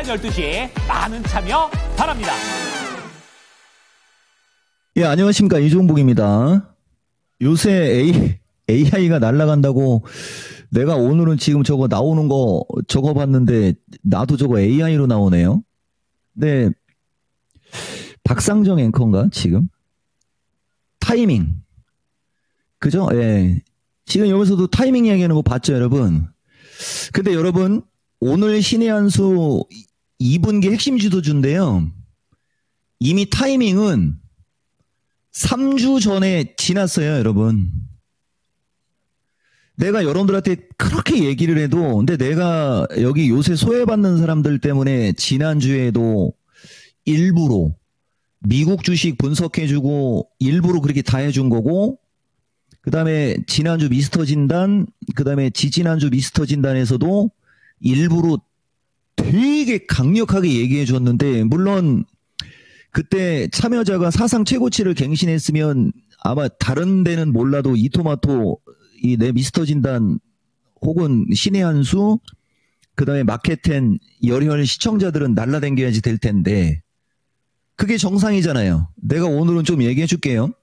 오전 12시 많은 참여 바랍니다. 예, 안녕하십니까. 이종복입니다. 요새 AI가 날아간다고 내가 오늘은 지금 저거 나오는 거 저거 봤는데 나도 저거 AI로 나오네요. 네. 박상정 앵커인가 지금? 타이밍. 그죠? 예. 지금 여기서도 타이밍 얘기하는 거 봤죠, 여러분? 근데 여러분, 오늘 신의 한 수 2분기 핵심 지도주인데요. 이미 타이밍은 3주 전에 지났어요, 여러분. 내가 여러분들한테 그렇게 얘기를 해도, 근데 내가 여기 요새 소외받는 사람들 때문에 지난주에도 일부러 미국 주식 분석해주고 일부러 그렇게 다 해준 거고, 그 다음에 지난주 미스터 진단, 그 다음에 지지난주 미스터 진단에서도 일부러 되게 강력하게 얘기해 줬는데, 물론 그때 참여자가 사상 최고치를 갱신했으면 아마 다른 데는 몰라도 이토마토, 이 내 미스터 진단 혹은 신의 한 수, 그 다음에 마켓텐 열혈 시청자들은 날라댕겨야지 될 텐데, 그게 정상이잖아요. 내가 오늘은 좀 얘기해 줄게요.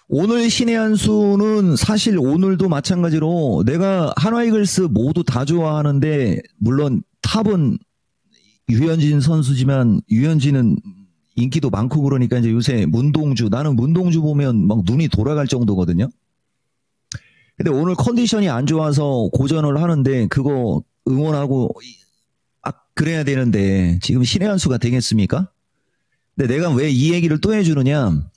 오늘 신의 한 수는 사실 오늘도 마찬가지로 내가 한화이글스 모두 다 좋아하는데, 물론 탑은 유현진 선수지만 유현진은 인기도 많고 그러니까 이제 요새 문동주, 나는 문동주 보면 막 눈이 돌아갈 정도거든요. 근데 오늘 컨디션이 안 좋아서 고전을 하는데 그거 응원하고 그래야 되는데 지금 신의 한 수가 되겠습니까? 근데 내가 왜 이 얘기를 또 해주느냐,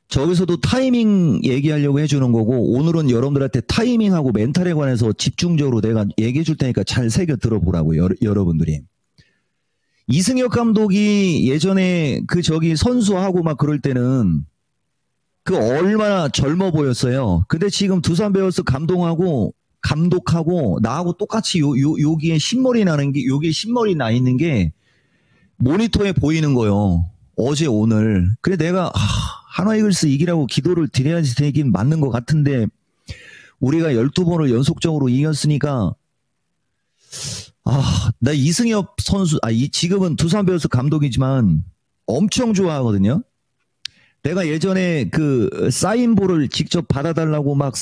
저기서도 타이밍 얘기하려고 해주는 거고, 오늘은 여러분들한테 타이밍하고 멘탈에 관해서 집중적으로 내가 얘기해 줄 테니까 잘 새겨 들어보라고요, 여러분들이. 이승엽 감독이 예전에 그 저기 선수하고 막 그럴 때는 그 얼마나 젊어 보였어요. 근데 지금 두산 베어스 감독하고 나하고 똑같이 여기에 신머리 나는 게, 여기에 신머리 나 있는 게 모니터에 보이는 거요. 어제 오늘. 그래 내가 한화이글스 이기라고 기도를 드려야지 되긴 맞는 것 같은데, 우리가 12번을 연속적으로 이겼으니까 나 이승엽 선수, 지금은 두산 베어스 감독이지만 엄청 좋아하거든요. 내가 예전에 그 사인볼을 직접 받아달라고 막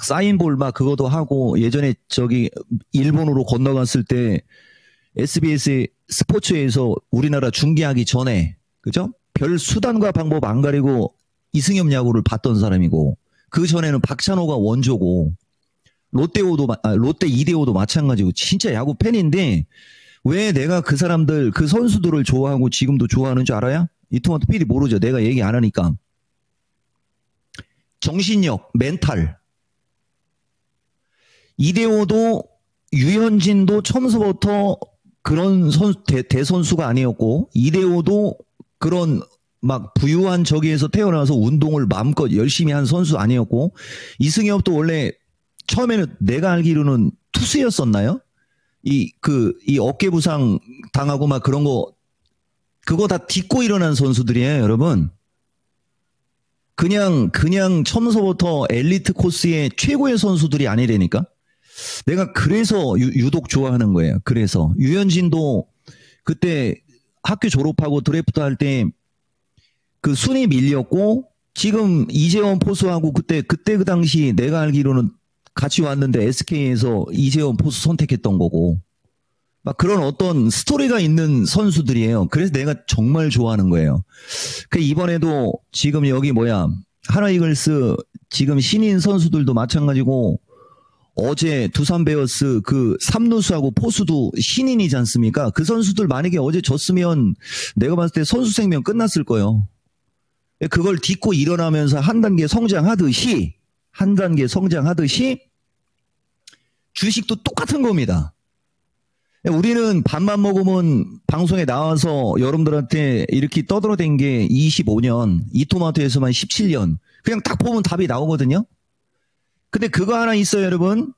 사인볼 막 그것도 하고, 예전에 저기 일본으로 건너갔을 때 SBS 스포츠에서 우리나라 중계하기 전에, 그죠? 별 수단과 방법 안 가리고 이승엽 야구를 봤던 사람이고, 그 전에는 박찬호가 원조고, 롯데 이대호도 마찬가지고, 진짜 야구 팬인데 왜 내가 그 사람들, 그 선수들을 좋아하고 지금도 좋아하는 줄 알아요? 이토마토 PD 모르죠. 내가 얘기 안 하니까. 정신력, 멘탈. 이대호도 유현진도 처음서부터 그런 대선수가 아니었고, 이대호도 그런 막 부유한 저기에서 태어나서 운동을 마음껏 열심히 한 선수 아니었고, 이승엽도 원래 처음에는 내가 알기로는 투수였었나요? 이 어깨 부상 당하고 막 그런 거, 그거 다 딛고 일어난 선수들이에요, 여러분. 그냥 처음서부터 엘리트 코스의 최고의 선수들이 아니라니까. 내가 그래서 유독 좋아하는 거예요. 그래서 유현진도 그때 학교 졸업하고 드래프트 할 때 그 순위 밀렸고, 지금 이재원 포수하고 그때 그 당시 내가 알기로는 같이 왔는데 SK에서 이재원 포수 선택했던 거고, 막 그런 어떤 스토리가 있는 선수들이에요. 그래서 내가 정말 좋아하는 거예요. 그 이번에도 지금 여기 한화이글스 지금 신인 선수들도 마찬가지고, 어제 두산 베어스 그 3루수하고 포수도 신인이지 않습니까? 그 선수들 만약에 어제 졌으면 내가 봤을 때 선수 생명 끝났을 거예요. 그걸 딛고 일어나면서 한 단계 성장하듯이 주식도 똑같은 겁니다. 우리는 밥만 먹으면 방송에 나와서 여러분들한테 이렇게 떠들어댄 게 25년, 이토마토에서만 17년. 그냥 딱 보면 답이 나오거든요. 근데 그거 하나 있어요, 여러분.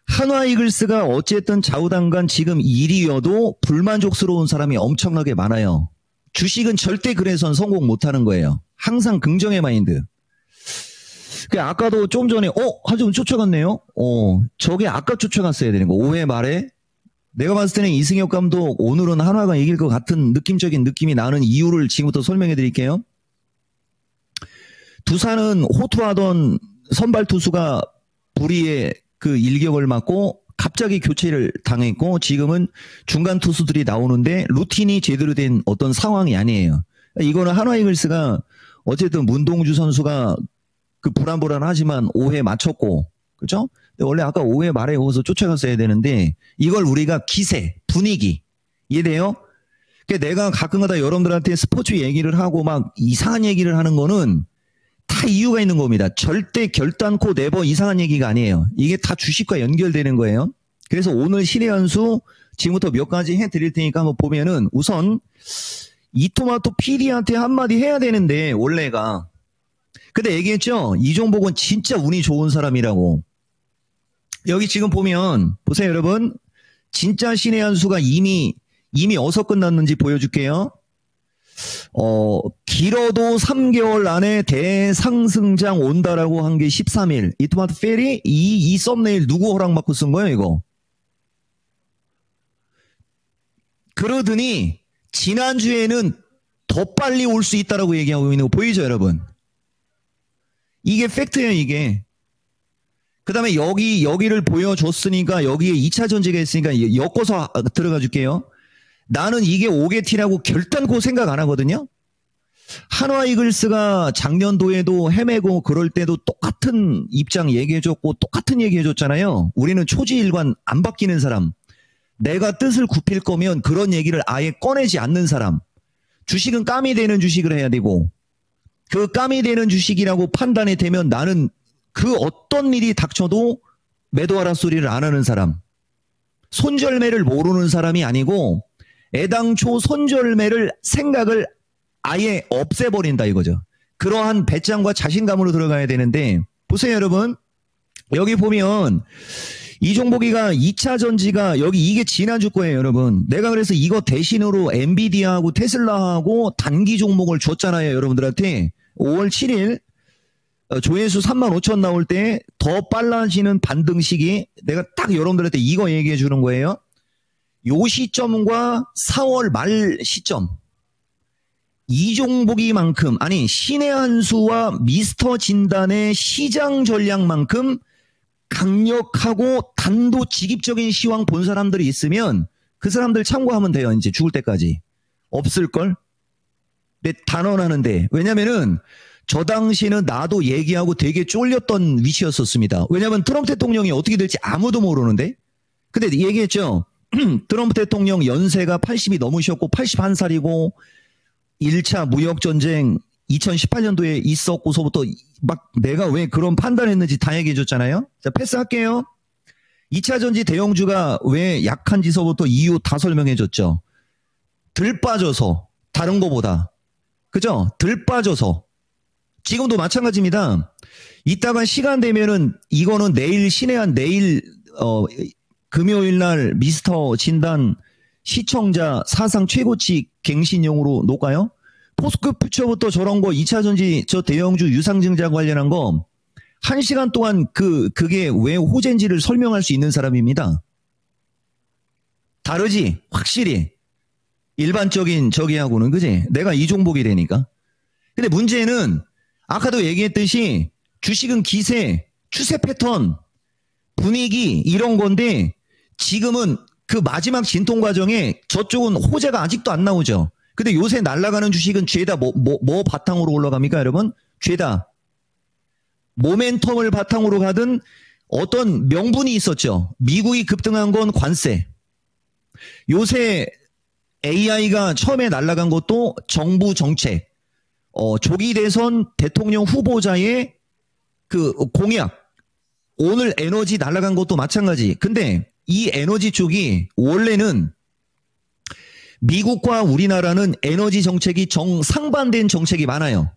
한화이글스가 어쨌든 좌우당간 지금 1위여도 불만족스러운 사람이 엄청나게 많아요. 주식은 절대 그래선 성공 못하는 거예요. 항상 긍정의 마인드. 아까도 좀 전에 하좀 쫓아갔네요. 저게 아까 쫓아갔어야 되는 거. 5회 말에 내가 봤을 때는 이승엽 감독 오늘은 한화가 이길 것 같은 느낌적인 느낌이 나는 이유를 지금부터 설명해 드릴게요. 두산은 호투하던 선발 투수가 불의의 그 일격을 맞고 갑자기 교체를 당했고 지금은 중간 투수들이 나오는데 루틴이 제대로 된 어떤 상황이 아니에요. 이거는 한화 이글스가 어쨌든 문동주 선수가 그 불안불안하지만 5회 맞췄고 그죠? 원래 아까 5회 말에 거기서 쫓아갔어야 되는데 이걸 우리가 기세, 분위기 이해돼요? 그러니까 내가 가끔가다 여러분들한테 스포츠 얘기를 하고 막 이상한 얘기를 하는 거는 다 이유가 있는 겁니다. 절대 결단코 네버 이상한 얘기가 아니에요. 이게 다 주식과 연결되는 거예요. 그래서 오늘 신의 한 수 지금부터 몇 가지 해드릴 테니까 한번 보면은 우선 이토마토 PD한테 한마디 해야 되는데 원래가 근데 얘기했죠. 이종복은 진짜 운이 좋은 사람이라고. 여기 지금 보면 보세요 여러분. 진짜 신의 한 수가 이미 어디서 끝났는지 보여줄게요. 길어도 3개월 안에 대상승장 온다라고 한 게 13일. 이토마토 페리 이 썸네일 누구 허락받고 쓴 거예요 이거? 그러더니 지난주에는 더 빨리 올 수 있다라고 얘기하고 있는 거 보이죠 여러분? 이게 팩트예요 이게. 그 다음에 여기를 보여줬으니까 여기에 2차 전지가 있으니까 엮어서 들어가 줄게요. 나는 이게 오게티라고 결단코 생각 안 하거든요. 한화 이글스가 작년도에도 헤매고 그럴 때도 똑같은 입장 얘기해줬고 똑같은 얘기해줬잖아요. 우리는 초지일관 안 바뀌는 사람. 내가 뜻을 굽힐 거면 그런 얘기를 아예 꺼내지 않는 사람. 주식은 깜이 되는 주식을 해야 되고 그 깜이 되는 주식이라고 판단이 되면 나는 그 어떤 일이 닥쳐도 매도하라 소리를 안 하는 사람. 손절매를 모르는 사람이 아니고 애당초 손절매를 생각을 아예 없애버린다 이거죠. 그러한 배짱과 자신감으로 들어가야 되는데 보세요 여러분. 여기 보면 이종복이가 2차 전지가 여기 이게 지난주 거예요 여러분. 내가 그래서 이거 대신으로 엔비디아하고 테슬라하고 단기 종목을 줬잖아요 여러분들한테. 5월 7일 조회수 35,000 나올 때 더 빨라지는 반등 시기 내가 딱 여러분들한테 이거 얘기해 주는 거예요. 요 시점과 4월 말 시점 이종복이만큼 아니 신의 한 수와 미스터 진단의 시장 전략만큼 강력하고 단도직입적인 시황 본 사람들이 있으면 그 사람들 참고하면 돼요. 이제 죽을 때까지. 없을걸? 내 단언하는데 왜냐면은 저 당시는 나도 얘기하고 되게 쫄렸던 위치였었습니다. 왜냐면 트럼프 대통령이 어떻게 될지 아무도 모르는데 근데 얘기했죠. 트럼프 대통령 연세가 80이 넘으셨고 81살이고 1차 무역전쟁 2018년도에 있었고서부터 막 내가 왜 그런 판단했는지 다 얘기해 줬잖아요. 자, 패스할게요. 2차 전지 대형주가 왜 약한지서부터 이유 다 설명해 줬죠. 들 빠져서 다른 거보다. 그죠? 들 빠져서. 지금도 마찬가지입니다. 이따가 시간 되면은 이거는 내일 신의한 내일 금요일 날 미스터 진단 시청자 사상 최고치 갱신용으로 놓을까요? 포스코 퓨처부터 저런 거 2차 전지 저 대형주 유상증자 관련한 거 1시간 동안 그게 왜 호재인지를 설명할 수 있는 사람입니다. 다르지? 확실히. 일반적인 저기하고는 그지? 내가 이종복이라니까. 근데 문제는 아까도 얘기했듯이 주식은 기세, 추세 패턴, 분위기 이런 건데 지금은 그 마지막 진통 과정에 저쪽은 호재가 아직도 안 나오죠. 근데 요새 날아가는 주식은 죄다 뭐 바탕으로 올라갑니까 여러분? 죄다. 모멘텀을 바탕으로 가든 어떤 명분이 있었죠. 미국이 급등한 건 관세. 요새 AI가 처음에 날아간 것도 정부 정책. 조기 대선 대통령 후보자의 그 공약. 오늘 에너지 날아간 것도 마찬가지. 근데 이 에너지 쪽이 원래는 미국과 우리나라는 에너지 정책이 정상반된 정책이 많아요.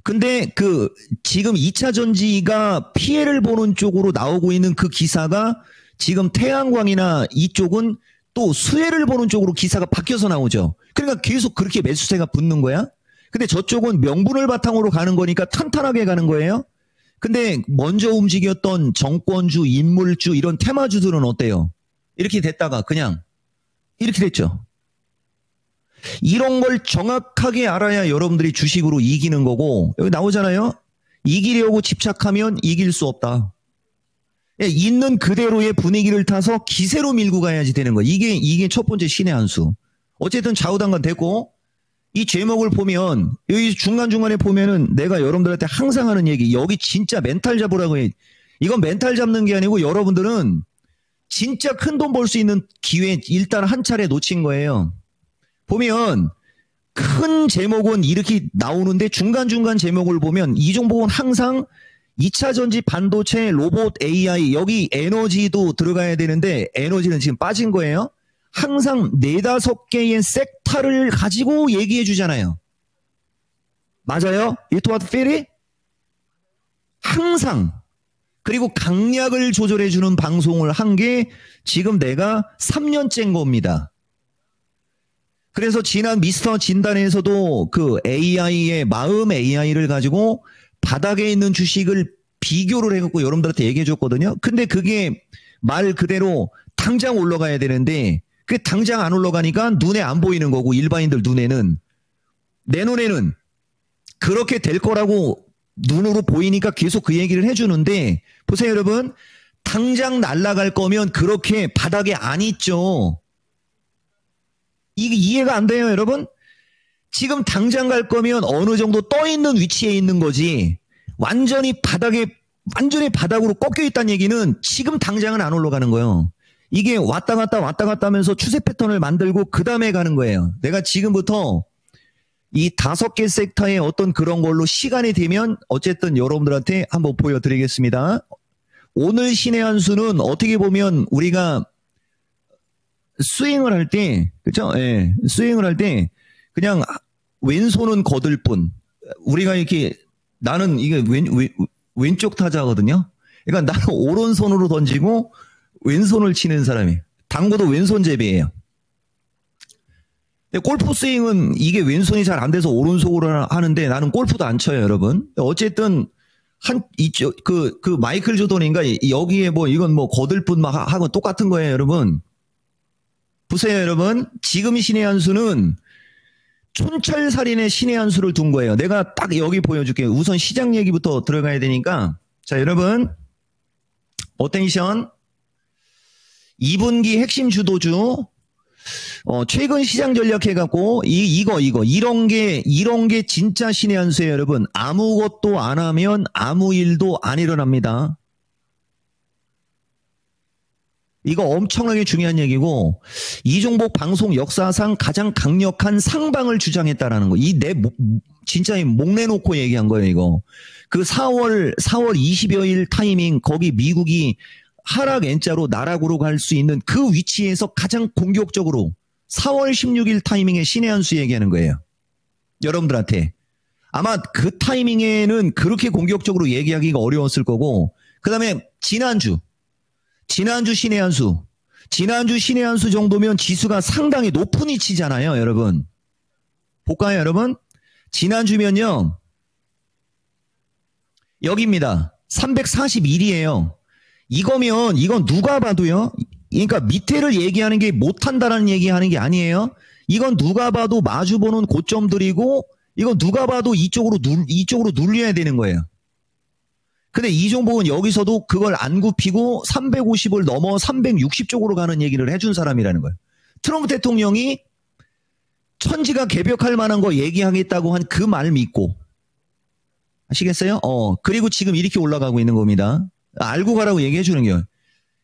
근데 지금 2차 전지가 피해를 보는 쪽으로 나오고 있는 그 기사가 지금 태양광이나 이쪽은 또 수혜를 보는 쪽으로 기사가 바뀌어서 나오죠. 그러니까 계속 그렇게 매수세가 붙는 거야. 근데 저쪽은 명분을 바탕으로 가는 거니까 탄탄하게 가는 거예요. 근데 먼저 움직였던 정권주, 인물주 이런 테마주들은 어때요? 이렇게 됐다가 그냥 이렇게 됐죠. 이런 걸 정확하게 알아야 여러분들이 주식으로 이기는 거고, 여기 나오잖아요. 이기려고 집착하면 이길 수 없다. 있는 그대로의 분위기를 타서 기세로 밀고 가야지 되는 거예요. 이게 첫 번째 신의 한 수. 어쨌든 좌우당간 됐고, 이 제목을 보면 여기 중간중간에 보면은 내가 여러분들한테 항상 하는 얘기, 여기 진짜 멘탈 잡으라고 해. 이건 멘탈 잡는 게 아니고 여러분들은 진짜 큰 돈 벌 수 있는 기회 일단 한 차례 놓친 거예요. 보면 큰 제목은 이렇게 나오는데 중간중간 제목을 보면 이 종목은 항상 2차 전지, 반도체, 로봇, AI, 여기 에너지도 들어가야 되는데 에너지는 지금 빠진 거예요. 항상 4-5개의 섹터를 가지고 얘기해 주잖아요. 맞아요? You to what feel? 항상. 그리고 강약을 조절해 주는 방송을 한 게 지금 내가 3년째인 겁니다. 그래서 지난 미스터 진단에서도 그 AI의 마음 AI를 가지고 바닥에 있는 주식을 비교를 해갖고 여러분들한테 얘기해 줬거든요. 근데 그게 말 그대로 당장 올라가야 되는데 그게 당장 안 올라가니까 눈에 안 보이는 거고 일반인들 눈에는 내 눈에는 그렇게 될 거라고 눈으로 보이니까 계속 그 얘기를 해주는데 보세요 여러분. 당장 날아갈 거면 그렇게 바닥에 안 있죠. 이게 이해가 안 돼요 여러분? 지금 당장 갈 거면 어느 정도 떠 있는 위치에 있는 거지 완전히 바닥으로 꺾여 있다는 얘기는 지금 당장은 안 올라가는 거예요. 이게 왔다 갔다 하면서 추세 패턴을 만들고 그 다음에 가는 거예요. 내가 지금부터 이 5개 섹터의 어떤 그런 걸로 시간이 되면 어쨌든 여러분들한테 한번 보여드리겠습니다. 오늘 신의 한 수는 어떻게 보면 우리가 스윙을 할 때, 그죠? 예, 스윙을 할 때 그냥 왼손은 거들 뿐. 우리가 이렇게 나는 이게 왼쪽 타자거든요. 그러니까 나는 오른손으로 던지고 왼손을 치는 사람이에요. 당구도 왼손잡이에요. 골프 스윙은 이게 왼손이 잘 안 돼서 오른손으로 하는데 나는 골프도 안 쳐요, 여러분. 어쨌든 그 마이클 조던인가 여기에 뭐 이건 뭐 거들 뿐 막 하고 똑같은 거예요, 여러분. 보세요, 여러분. 지금 신의 한 수는 촌철살인의 신의 한 수를 둔 거예요. 내가 딱 여기 보여줄게요. 우선 시장 얘기부터 들어가야 되니까. 자, 여러분. 어텐션. 2분기 핵심 주도주. 최근 시장 전략 해갖고, 이런 게 진짜 신의 한 수예요, 여러분. 아무것도 안 하면 아무 일도 안 일어납니다. 이거 엄청나게 중요한 얘기고, 이 종목 방송 역사상 가장 강력한 상방을 주장했다라는 거. 진짜 목 내놓고 얘기한 거예요, 이거. 그 4월 20여일 타이밍, 거기 미국이 하락 N자로 나락으로 갈 수 있는 그 위치에서 가장 공격적으로 4월 16일 타이밍에 신의 한 수 얘기하는 거예요. 여러분들한테. 아마 그 타이밍에는 그렇게 공격적으로 얘기하기가 어려웠을 거고, 그 다음에 지난주 신의 한 수. 지난주 신의 한 수 정도면 지수가 상당히 높은 위치잖아요, 여러분. 볼까요, 여러분? 지난주면요. 여기입니다. 341이에요. 이건 누가 봐도요. 그러니까 밑에를 얘기하는 게 못한다라는 얘기하는 게 아니에요. 이건 누가 봐도 마주보는 고점들이고 이건 누가 봐도 이쪽으로 눌려야 되는 거예요. 근데 이 종목은 여기서도 그걸 안 굽히고 350을 넘어 360 쪽으로 가는 얘기를 해준 사람이라는 거예요. 트럼프 대통령이 천지가 개벽할 만한 거 얘기하겠다고 한 그 말 믿고. 아시겠어요? 그리고 지금 이렇게 올라가고 있는 겁니다. 알고 가라고 얘기해 주는 거예요.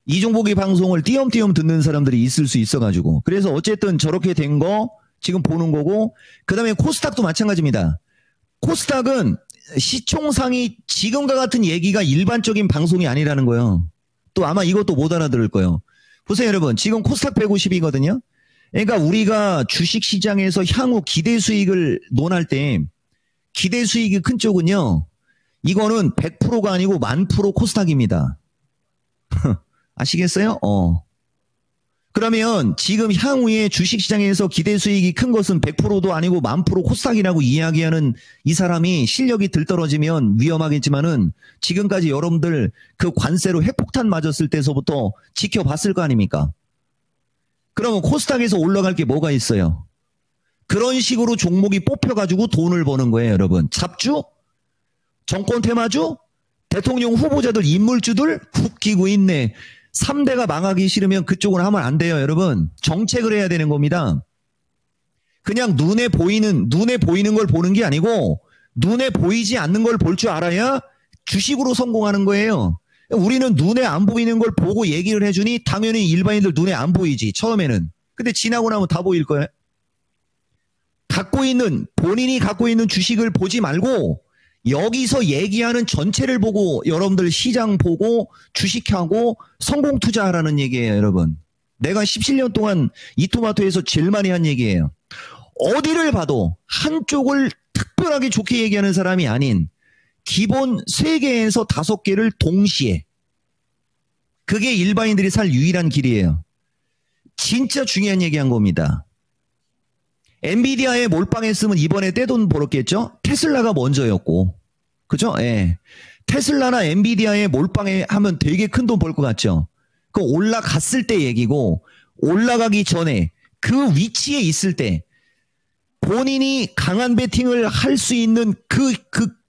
이 종목의 방송을 띄엄띄엄 듣는 사람들이 있을 수 있어가지고. 그래서 어쨌든 저렇게 된 거 지금 보는 거고, 그 다음에 코스닥도 마찬가지입니다. 코스닥은 시총상이 지금과 같은 얘기가 일반적인 방송이 아니라는 거예요. 또 아마 이것도 못 알아들을 거예요. 보세요, 여러분. 지금 코스닥 150이거든요. 그러니까 우리가 주식시장에서 향후 기대 수익을 논할 때 기대 수익이 큰 쪽은요. 이거는 100%가 아니고 1000% 코스닥입니다. 아시겠어요? 그러면 지금 향후에 주식시장에서 기대 수익이 큰 것은 100%도 아니고 10,000% 코스닥이라고 이야기하는 이 사람이 실력이 들떨어지면 위험하겠지만은 지금까지 여러분들 그 관세로 핵폭탄 맞았을 때서부터 지켜봤을 거 아닙니까? 그러면 코스닥에서 올라갈 게 뭐가 있어요? 그런 식으로 종목이 뽑혀가지고 돈을 버는 거예요, 여러분. 잡주? 정권 테마주? 대통령 후보자들, 인물주들? 웃기고 있네. 3대가 망하기 싫으면 그쪽은 하면 안 돼요, 여러분. 정책을 해야 되는 겁니다. 그냥 눈에 보이는 걸 보는 게 아니고 눈에 보이지 않는 걸 볼 줄 알아야 주식으로 성공하는 거예요. 우리는 눈에 안 보이는 걸 보고 얘기를 해주니 당연히 일반인들 눈에 안 보이지, 처음에는. 근데 지나고 나면 다 보일 거예요. 본인이 갖고 있는 주식을 보지 말고 여기서 얘기하는 전체를 보고 여러분들 시장 보고 주식하고 성공 투자하라는 얘기예요, 여러분. 내가 17년 동안 이토마토에서 제일 많이 한 얘기예요. 어디를 봐도 한쪽을 특별하게 좋게 얘기하는 사람이 아닌 기본 3개에서 5개를 동시에. 그게 일반인들이 살 유일한 길이에요. 진짜 중요한 얘기한 겁니다. 엔비디아에 몰빵했으면 이번에 떼돈 벌었겠죠? 테슬라가 먼저였고. 그죠? 예. 테슬라나 엔비디아에 몰빵에 하면 되게 큰 돈 벌 것 같죠? 그 올라갔을 때 얘기고, 올라가기 전에 그 위치에 있을 때 본인이 강한 베팅을 할 수 있는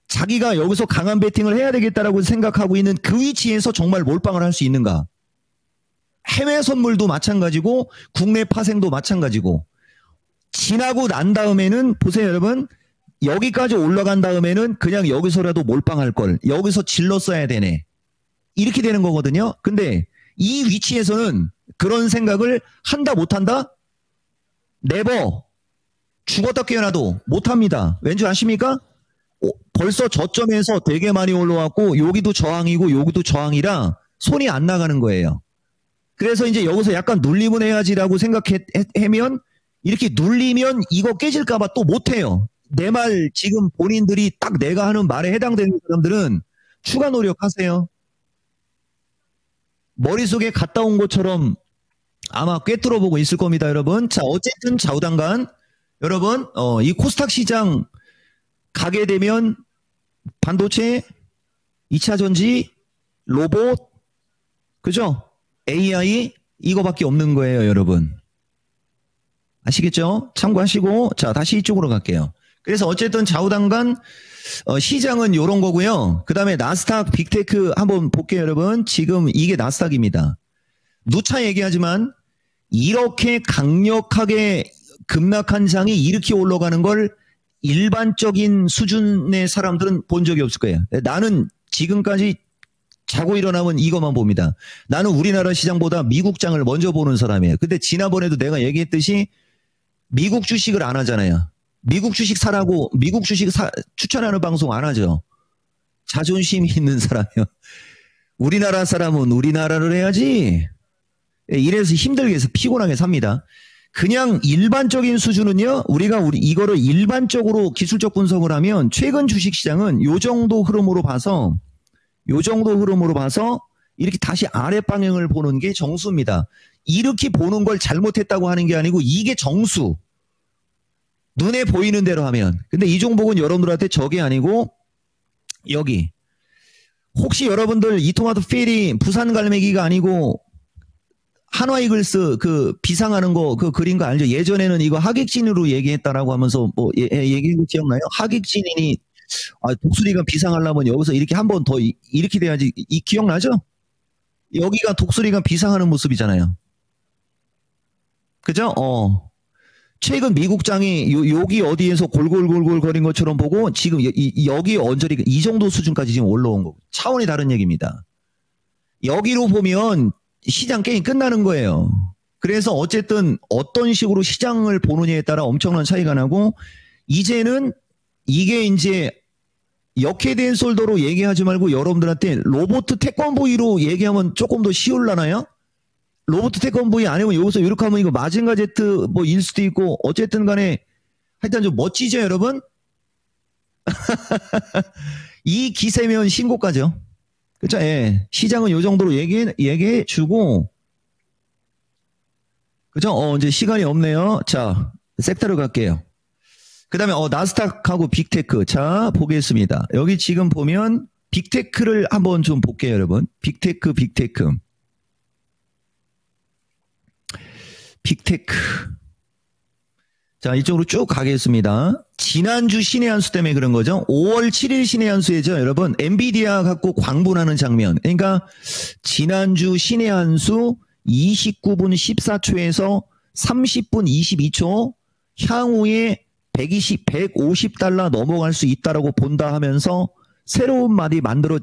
자기가 여기서 강한 베팅을 해야 되겠다라고 생각하고 있는 그 위치에서 정말 몰빵을 할 수 있는가? 해외 선물도 마찬가지고 국내 파생도 마찬가지고. 지나고 난 다음에는 보세요, 여러분. 여기까지 올라간 다음에는 그냥 여기서라도 몰빵할 걸. 여기서 질렀어야 되네. 이렇게 되는 거거든요. 근데 이 위치에서는 그런 생각을 한다 못한다? 네버. 죽었다 깨어나도 못합니다. 왠지 아십니까? 벌써 저점에서 되게 많이 올라왔고 여기도 저항이고 여기도 저항이라 손이 안 나가는 거예요. 그래서 이제 여기서 약간 눌림은 해야지라고 생각하면 이렇게 눌리면 이거 깨질까봐 또 못해요. 내 말 지금 본인들이 딱 내가 하는 말에 해당되는 사람들은 추가 노력하세요. 머릿속에 갔다 온 것처럼 아마 꿰뚫어보고 있을 겁니다, 여러분. 자, 어쨌든 좌우당간 여러분 이 코스닥 시장 가게 되면 반도체, 2차전지, 로봇, 그죠? AI 이거밖에 없는 거예요, 여러분. 아시겠죠? 참고하시고 자 다시 이쪽으로 갈게요. 그래서 어쨌든 좌우당간 시장은 이런 거고요. 그 다음에 나스닥 빅테크 한번 볼게요, 여러분. 지금 이게 나스닥입니다. 누차 얘기하지만 이렇게 강력하게 급락한 장이 이렇게 올라가는 걸 일반적인 수준의 사람들은 본 적이 없을 거예요. 나는 지금까지 자고 일어나면 이것만 봅니다. 나는 우리나라 시장보다 미국 장을 먼저 보는 사람이에요. 근데 지난번에도 내가 얘기했듯이 미국 주식을 안 하잖아요. 미국 주식 사라고 미국 주식 추천하는 방송 안 하죠. 자존심이 있는 사람이요. 우리나라 사람은 우리나라를 해야지. 이래서 힘들게 해서 피곤하게 삽니다. 그냥 일반적인 수준은요. 우리가 이거를 일반적으로 기술적 분석을 하면 최근 주식 시장은 요 정도 흐름으로 봐서 이렇게 다시 아래 방향을 보는 게 정수입니다. 이렇게 보는 걸 잘못했다고 하는 게 아니고 이게 정수. 눈에 보이는 대로 하면. 근데 이 종목은 여러분들한테 적이 아니고 여기. 혹시 여러분들 이토마토 필이 부산 갈매기가 아니고 한화이글스 그 비상하는 거 그 그린 거 알죠? 예전에는 이거 하객진으로 얘기했다라고 하면서 뭐 얘기한 거 기억나요? 하객진이니 독수리가 비상하려면 여기서 이렇게 한 번 더 이렇게 돼야지. 이 기억나죠? 여기가 독수리가 비상하는 모습이잖아요. 그죠? 최근 미국장이 여기 어디에서 골골골골 거린 것처럼 보고 지금 여기 언저리 이 정도 수준까지 지금 올라온 거고 차원이 다른 얘기입니다. 여기로 보면 시장 게임 끝나는 거예요. 그래서 어쨌든 어떤 식으로 시장을 보느냐에 따라 엄청난 차이가 나고 이제는 이게 이제 역회된 솔더로 얘기하지 말고 여러분들한테 로봇 태권브이로 얘기하면 조금 더 쉬울라나요? 로봇 태권브이 아니면 여기서 이렇게 하면 이거 마징가 제트 뭐 일 수도 있고 어쨌든 간에 하여튼 좀 멋지죠, 여러분? 이 기세면 신고가죠. 그쵸? 예. 시장은 요 정도로 얘기해 주고 그죠? 이제 시간이 없네요. 자, 섹터로 갈게요. 그 다음에, 나스닥하고 빅테크. 자, 보겠습니다. 여기 지금 보면, 빅테크를 한번 좀 볼게요, 여러분. 빅테크. 자, 이쪽으로 쭉 가겠습니다. 지난주 신의 한수 때문에 그런 거죠. 5월 7일 신의 한수에죠, 여러분. 엔비디아 갖고 광분하는 장면. 그러니까, 지난주 신의 한수 29분 14초에서 30분 22초, 향후에 150달러 넘어갈 수 있다라고 본다 하면서, 새로운 말이 만들어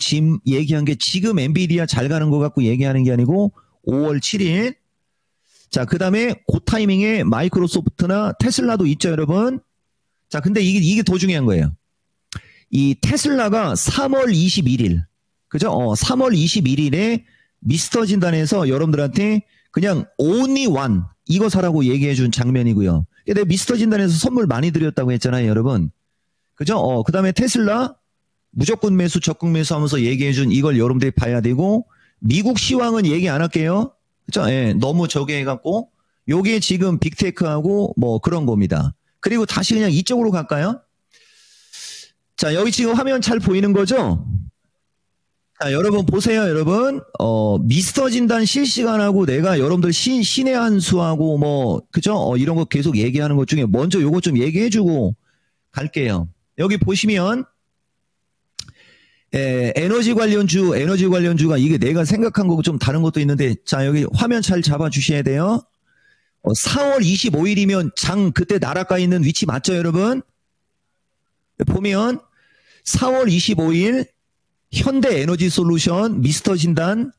얘기한 게 지금 엔비디아 잘 가는 것 같고 얘기하는 게 아니고 5월 7일. 자, 그 다음에 그 타이밍에 마이크로소프트나 테슬라도 있죠, 여러분. 자, 근데 이게 더 중요한 거예요. 이 테슬라가 3월 21일, 그죠? 3월 21일에 미스터 진단에서 여러분들한테 그냥 only one 이거 사라고 얘기해 준 장면이고요. 근데 미스터 진단에서 선물 많이 드렸다고 했잖아요, 여러분. 그죠? 그 다음에 테슬라 무조건 매수, 적극 매수 하면서 얘기해준 이걸 여러분들이 봐야 되고, 미국 시황은 얘기 안 할게요. 그죠? 예, 너무 저게 해갖고, 요게 지금 빅테크하고 뭐 그런 겁니다. 그리고 다시 그냥 이쪽으로 갈까요? 자, 여기 지금 화면 잘 보이는 거죠? 자, 여러분 보세요, 여러분. 미스터 진단 실시간하고 내가 여러분들 신의 한수하고 뭐, 그죠? 이런 거 계속 얘기하는 것 중에 먼저 요거 좀 얘기해주고 갈게요. 여기 보시면, 에너지 관련주가 이게 내가 생각한 거고 좀 다른 것도 있는데, 자, 여기 화면 잘 잡아 주셔야 돼요. 4월 25일이면 장 그때 나라가 있는 위치 맞죠, 여러분? 보면 4월 25일 현대 에너지 솔루션 미스터 진단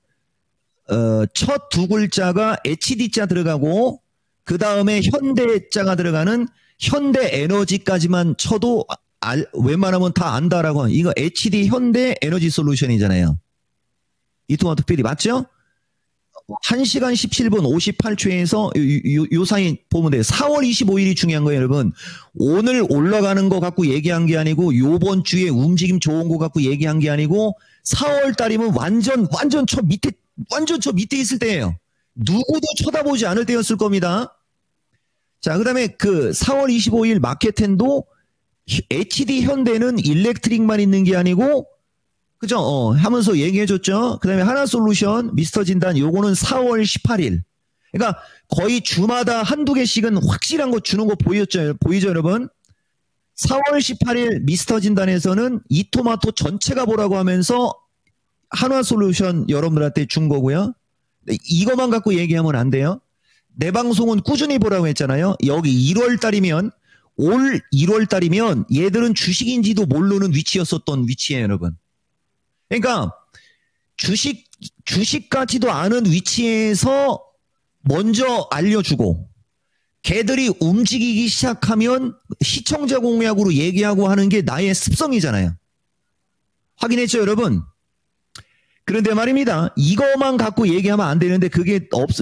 첫 두 글자가 HD자 들어가고 그 다음에 현대자가 들어가는 현대 에너지까지만 쳐도 웬만하면 다 안다라고. 이거 HD 현대 에너지 솔루션이잖아요. 이토마토 필이 맞죠? 1시간 17분 58초에서 요 사이 보면 돼요. 4월 25일이 중요한 거예요, 여러분. 오늘 올라가는 거 갖고 얘기한 게 아니고 요번 주에 움직임 좋은 거 갖고 얘기한 게 아니고 4월 달이면 완전 저 밑에 있을 때예요. 누구도 쳐다보지 않을 때였을 겁니다. 자, 그다음에 그 4월 25일 마켓텐도 HD 현대는 일렉트릭만 있는 게 아니고, 그죠? 하면서 얘기해줬죠. 그 다음에 하나솔루션, 미스터 진단, 요거는 4월 18일. 그러니까 거의 주마다 한두 개씩은 확실한 거 주는 거 보이죠, 여러분? 4월 18일 미스터 진단에서는 이토마토 전체가 보라고 하면서 한화솔루션 여러분들한테 준 거고요. 이것만 갖고 얘기하면 안 돼요. 내 방송은 꾸준히 보라고 했잖아요. 여기 1월 달이면 올 1월 달이면 얘들은 주식인지도 모르는 위치였었던 위치예요, 여러분. 그러니까 주식 같지도 않은 위치에서 먼저 알려주고 걔들이 움직이기 시작하면 시청자 공약으로 얘기하고 하는 게 나의 습성이잖아요. 확인했죠, 여러분? 그런데 말입니다. 이거만 갖고 얘기하면 안 되는데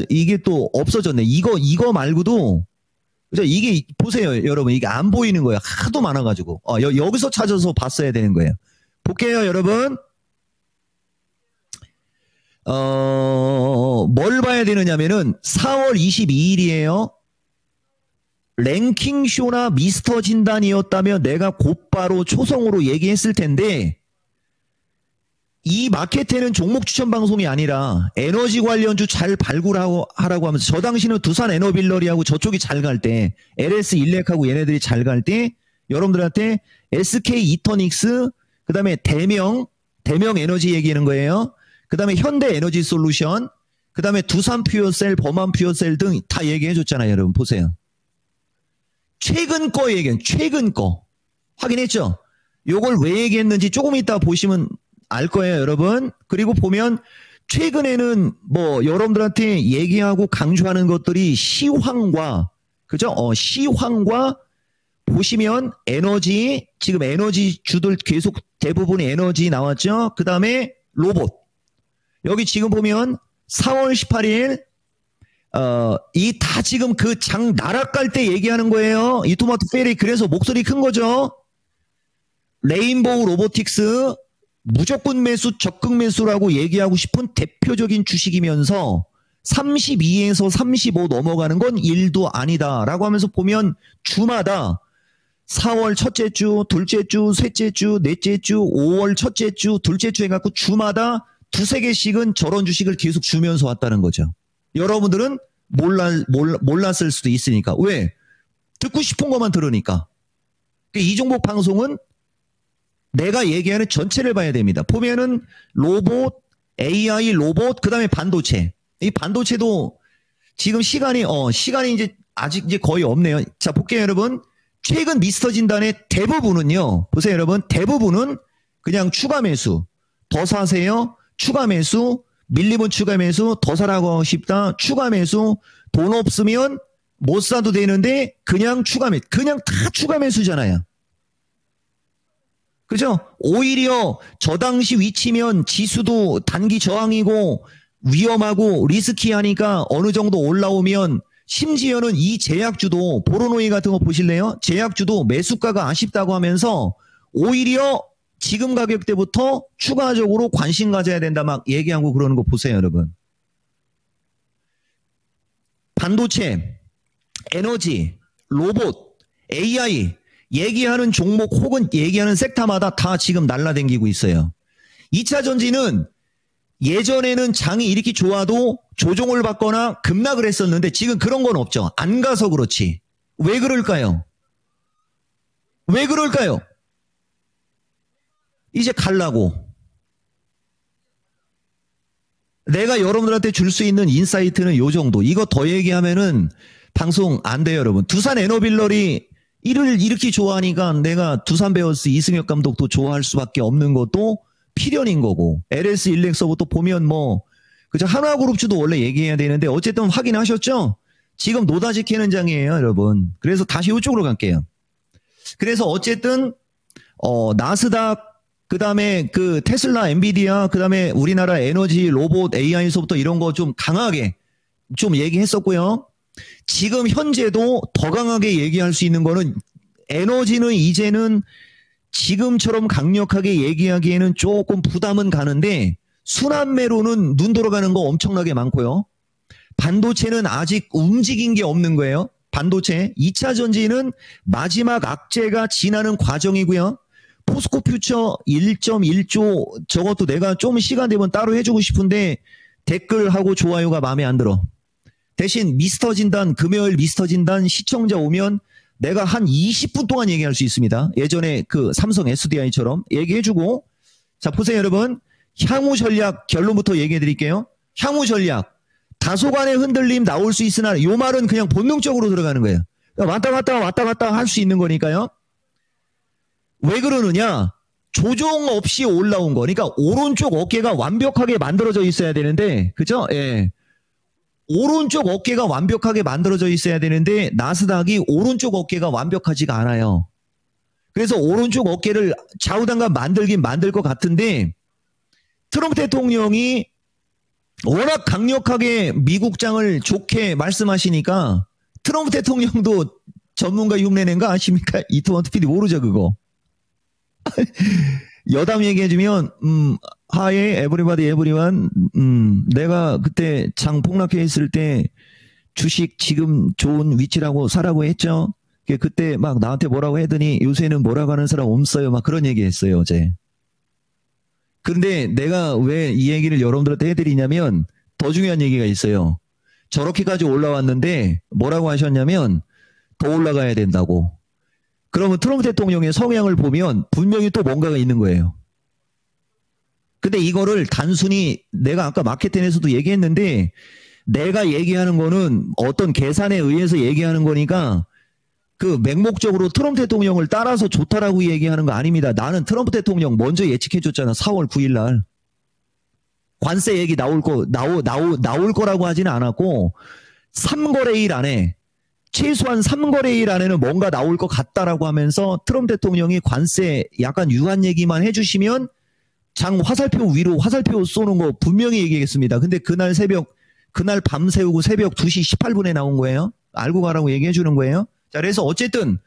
이게 또 없어졌네. 이거 말고도 그죠? 이게 보세요, 여러분. 이게 안 보이는 거예요. 하도 많아가지고. 여기서 찾아서 봤어야 되는 거예요. 볼게요, 여러분. 뭘 봐야 되느냐면은 4월 22일이에요. 랭킹쇼나 미스터 진단이었다면 내가 곧바로 초성으로 얘기했을 텐데 이 마켓에는 종목 추천 방송이 아니라 에너지 관련주 잘 발굴하고 하라고 하면서 저 당시는 두산 에너빌러리하고 저쪽이 잘 갈 때 LS 일렉하고 얘네들이 잘 갈 때 여러분들한테 SK 이터닉스 그 다음에 대명 에너지 얘기하는 거예요. 그 다음에 현대 에너지 솔루션 그 다음에 두산 퓨어셀 범한 퓨어셀 등 다 얘기해 줬잖아요. 여러분 보세요. 최근 거 확인했죠? 요걸 왜 얘기했는지 조금 이따 보시면 알 거예요, 여러분. 그리고 보면 최근에는 뭐 여러분들한테 얘기하고 강조하는 것들이 시황과 그죠? 시황과 보시면 에너지 지금 에너지 주들 계속 대부분이 에너지 나왔죠? 그 다음에 로봇 여기 지금 보면 4월 18일 이 다 지금 그 장 나락갈 때 얘기하는 거예요. 이토마토 페리 그래서 목소리 큰 거죠. 레인보우 로보틱스 무조건 매수, 적극 매수라고 얘기하고 싶은 대표적인 주식이면서 32에서 35 넘어가는 건 1도 아니다라고 하면서 보면 주마다 4월 첫째 주, 둘째 주, 셋째 주, 넷째 주, 5월 첫째 주, 둘째 주 해갖고 주마다 두세 개씩은 저런 주식을 계속 주면서 왔다는 거죠. 여러분들은 몰랐을 수도 있으니까. 왜? 듣고 싶은 것만 들으니까. 이종복 방송은 내가 얘기하는 전체를 봐야 됩니다. 보면은 로봇, AI 로봇, 그 다음에 반도체. 이 반도체도 지금 시간이 이제 아직 이제 거의 없네요. 자, 볼게요, 여러분. 최근 미스터 진단의 대부분은요. 보세요, 여러분. 대부분은 그냥 추가 매수. 더 사세요. 추가 매수. 밀리면 추가 매수. 더 사라고 하고 싶다. 추가 매수. 돈 없으면 못 사도 되는데 그냥 추가 매수. 그냥 다 추가 매수잖아요. 그죠? 오히려 저 당시 위치면 지수도 단기 저항이고 위험하고 리스키하니까 어느 정도 올라오면 심지어는 이 제약주도 보로노이 같은 거 보실래요? 제약주도 매수가가 아쉽다고 하면서 오히려 지금 가격대부터 추가적으로 관심 가져야 된다 막 얘기하고 그러는 거 보세요, 여러분. 반도체, 에너지, 로봇, AI 얘기하는 종목 혹은 얘기하는 섹터마다 다 지금 날라다니고 있어요. 2차 전지는 예전에는 장이 이렇게 좋아도 조종을 받거나 급락을 했었는데 지금 그런 건 없죠. 안 가서 그렇지. 왜 그럴까요? 왜 그럴까요? 이제 갈라고. 내가 여러분들한테 줄 수 있는 인사이트는 요 정도. 이거 더 얘기하면은 방송 안 돼요, 여러분. 두산 에너빌러리 이를 이렇게 좋아하니까 내가 두산 베어스 이승엽 감독도 좋아할 수밖에 없는 것도 필연인 거고. LS 일렉서부터 보면 뭐 그죠? 한화그룹주도 원래 얘기해야 되는데 어쨌든 확인하셨죠? 지금 노다지 캐는 장이에요, 여러분. 그래서 다시 이쪽으로 갈게요. 그래서 어쨌든 나스닥 그다음에 그 테슬라, 엔비디아, 그다음에 우리나라 에너지, 로봇, AI서부터 이런 거 좀 강하게 좀 얘기했었고요. 지금 현재도 더 강하게 얘기할 수 있는 거는 에너지는 이제는 지금처럼 강력하게 얘기하기에는 조금 부담은 가는데 순환매로는 눈 돌아가는 거 엄청나게 많고요. 반도체는 아직 움직인 게 없는 거예요. 반도체 2차 전지는 마지막 악재가 지나는 과정이고요. 포스코 퓨처 1.1조 저것도 내가 좀 시간 되면 따로 해주고 싶은데 댓글하고 좋아요가 마음에 안 들어. 대신 미스터 진단 금요일 미스터 진단 시청자 오면 내가 한 20분 동안 얘기할 수 있습니다. 예전에 그 삼성 SDI처럼 얘기해주고. 자, 보세요, 여러분. 향후 전략 결론부터 얘기해 드릴게요. 향후 전략. 다소간의 흔들림 나올 수 있으나 요 말은 그냥 본능적으로 들어가는 거예요. 왔다 갔다 할 수 있는 거니까요. 왜 그러느냐? 조정 없이 올라온 거. 그러니까 오른쪽 어깨가 완벽하게 만들어져 있어야 되는데, 그죠? 예. 오른쪽 어깨가 완벽하게 만들어져 있어야 되는데 나스닥이 오른쪽 어깨가 완벽하지가 않아요. 그래서 오른쪽 어깨를 좌우단간 만들긴 만들 것 같은데 트럼프 대통령이 워낙 강력하게 미국장을 좋게 말씀하시니까 트럼프 대통령도 전문가 흉내낸 거 아십니까? 이트먼트 PD 모르죠, 그거. 여담 얘기해주면 Hi everybody everyone. 내가 그때 장 폭락해 있을 때 주식 지금 좋은 위치라고 사라고 했죠. 그때 막 나한테 뭐라고 했더니 요새는 뭐라고 하는 사람 없어요. 막 그런 얘기 했어요, 어제. 근데 내가 왜 이 얘기를 여러분들한테 해드리냐면 더 중요한 얘기가 있어요. 저렇게까지 올라왔는데 뭐라고 하셨냐면 더 올라가야 된다고. 그러면 트럼프 대통령의 성향을 보면 분명히 또 뭔가가 있는 거예요. 근데 이거를 단순히 내가 아까 마케팅에서도 얘기했는데 내가 얘기하는 거는 어떤 계산에 의해서 얘기하는 거니까 그 맹목적으로 트럼프 대통령을 따라서 좋다라고 얘기하는 거 아닙니다. 나는 트럼프 대통령 먼저 예측해줬잖아. 4월 9일 날. 관세 얘기 나올 거라고 하지는 않았고 3거래일 안에 최소한 3거래일 안에는 뭔가 나올 것 같다라고 하면서 트럼프 대통령이 관세 약간 유한 얘기만 해주시면 장 화살표 위로 화살표 쏘는 거 분명히 얘기하겠습니다. 근데 그날 밤 새우고 새벽 2시 18분에 나온 거예요. 알고 가라고 얘기해 주는 거예요. 자, 그래서 어쨌든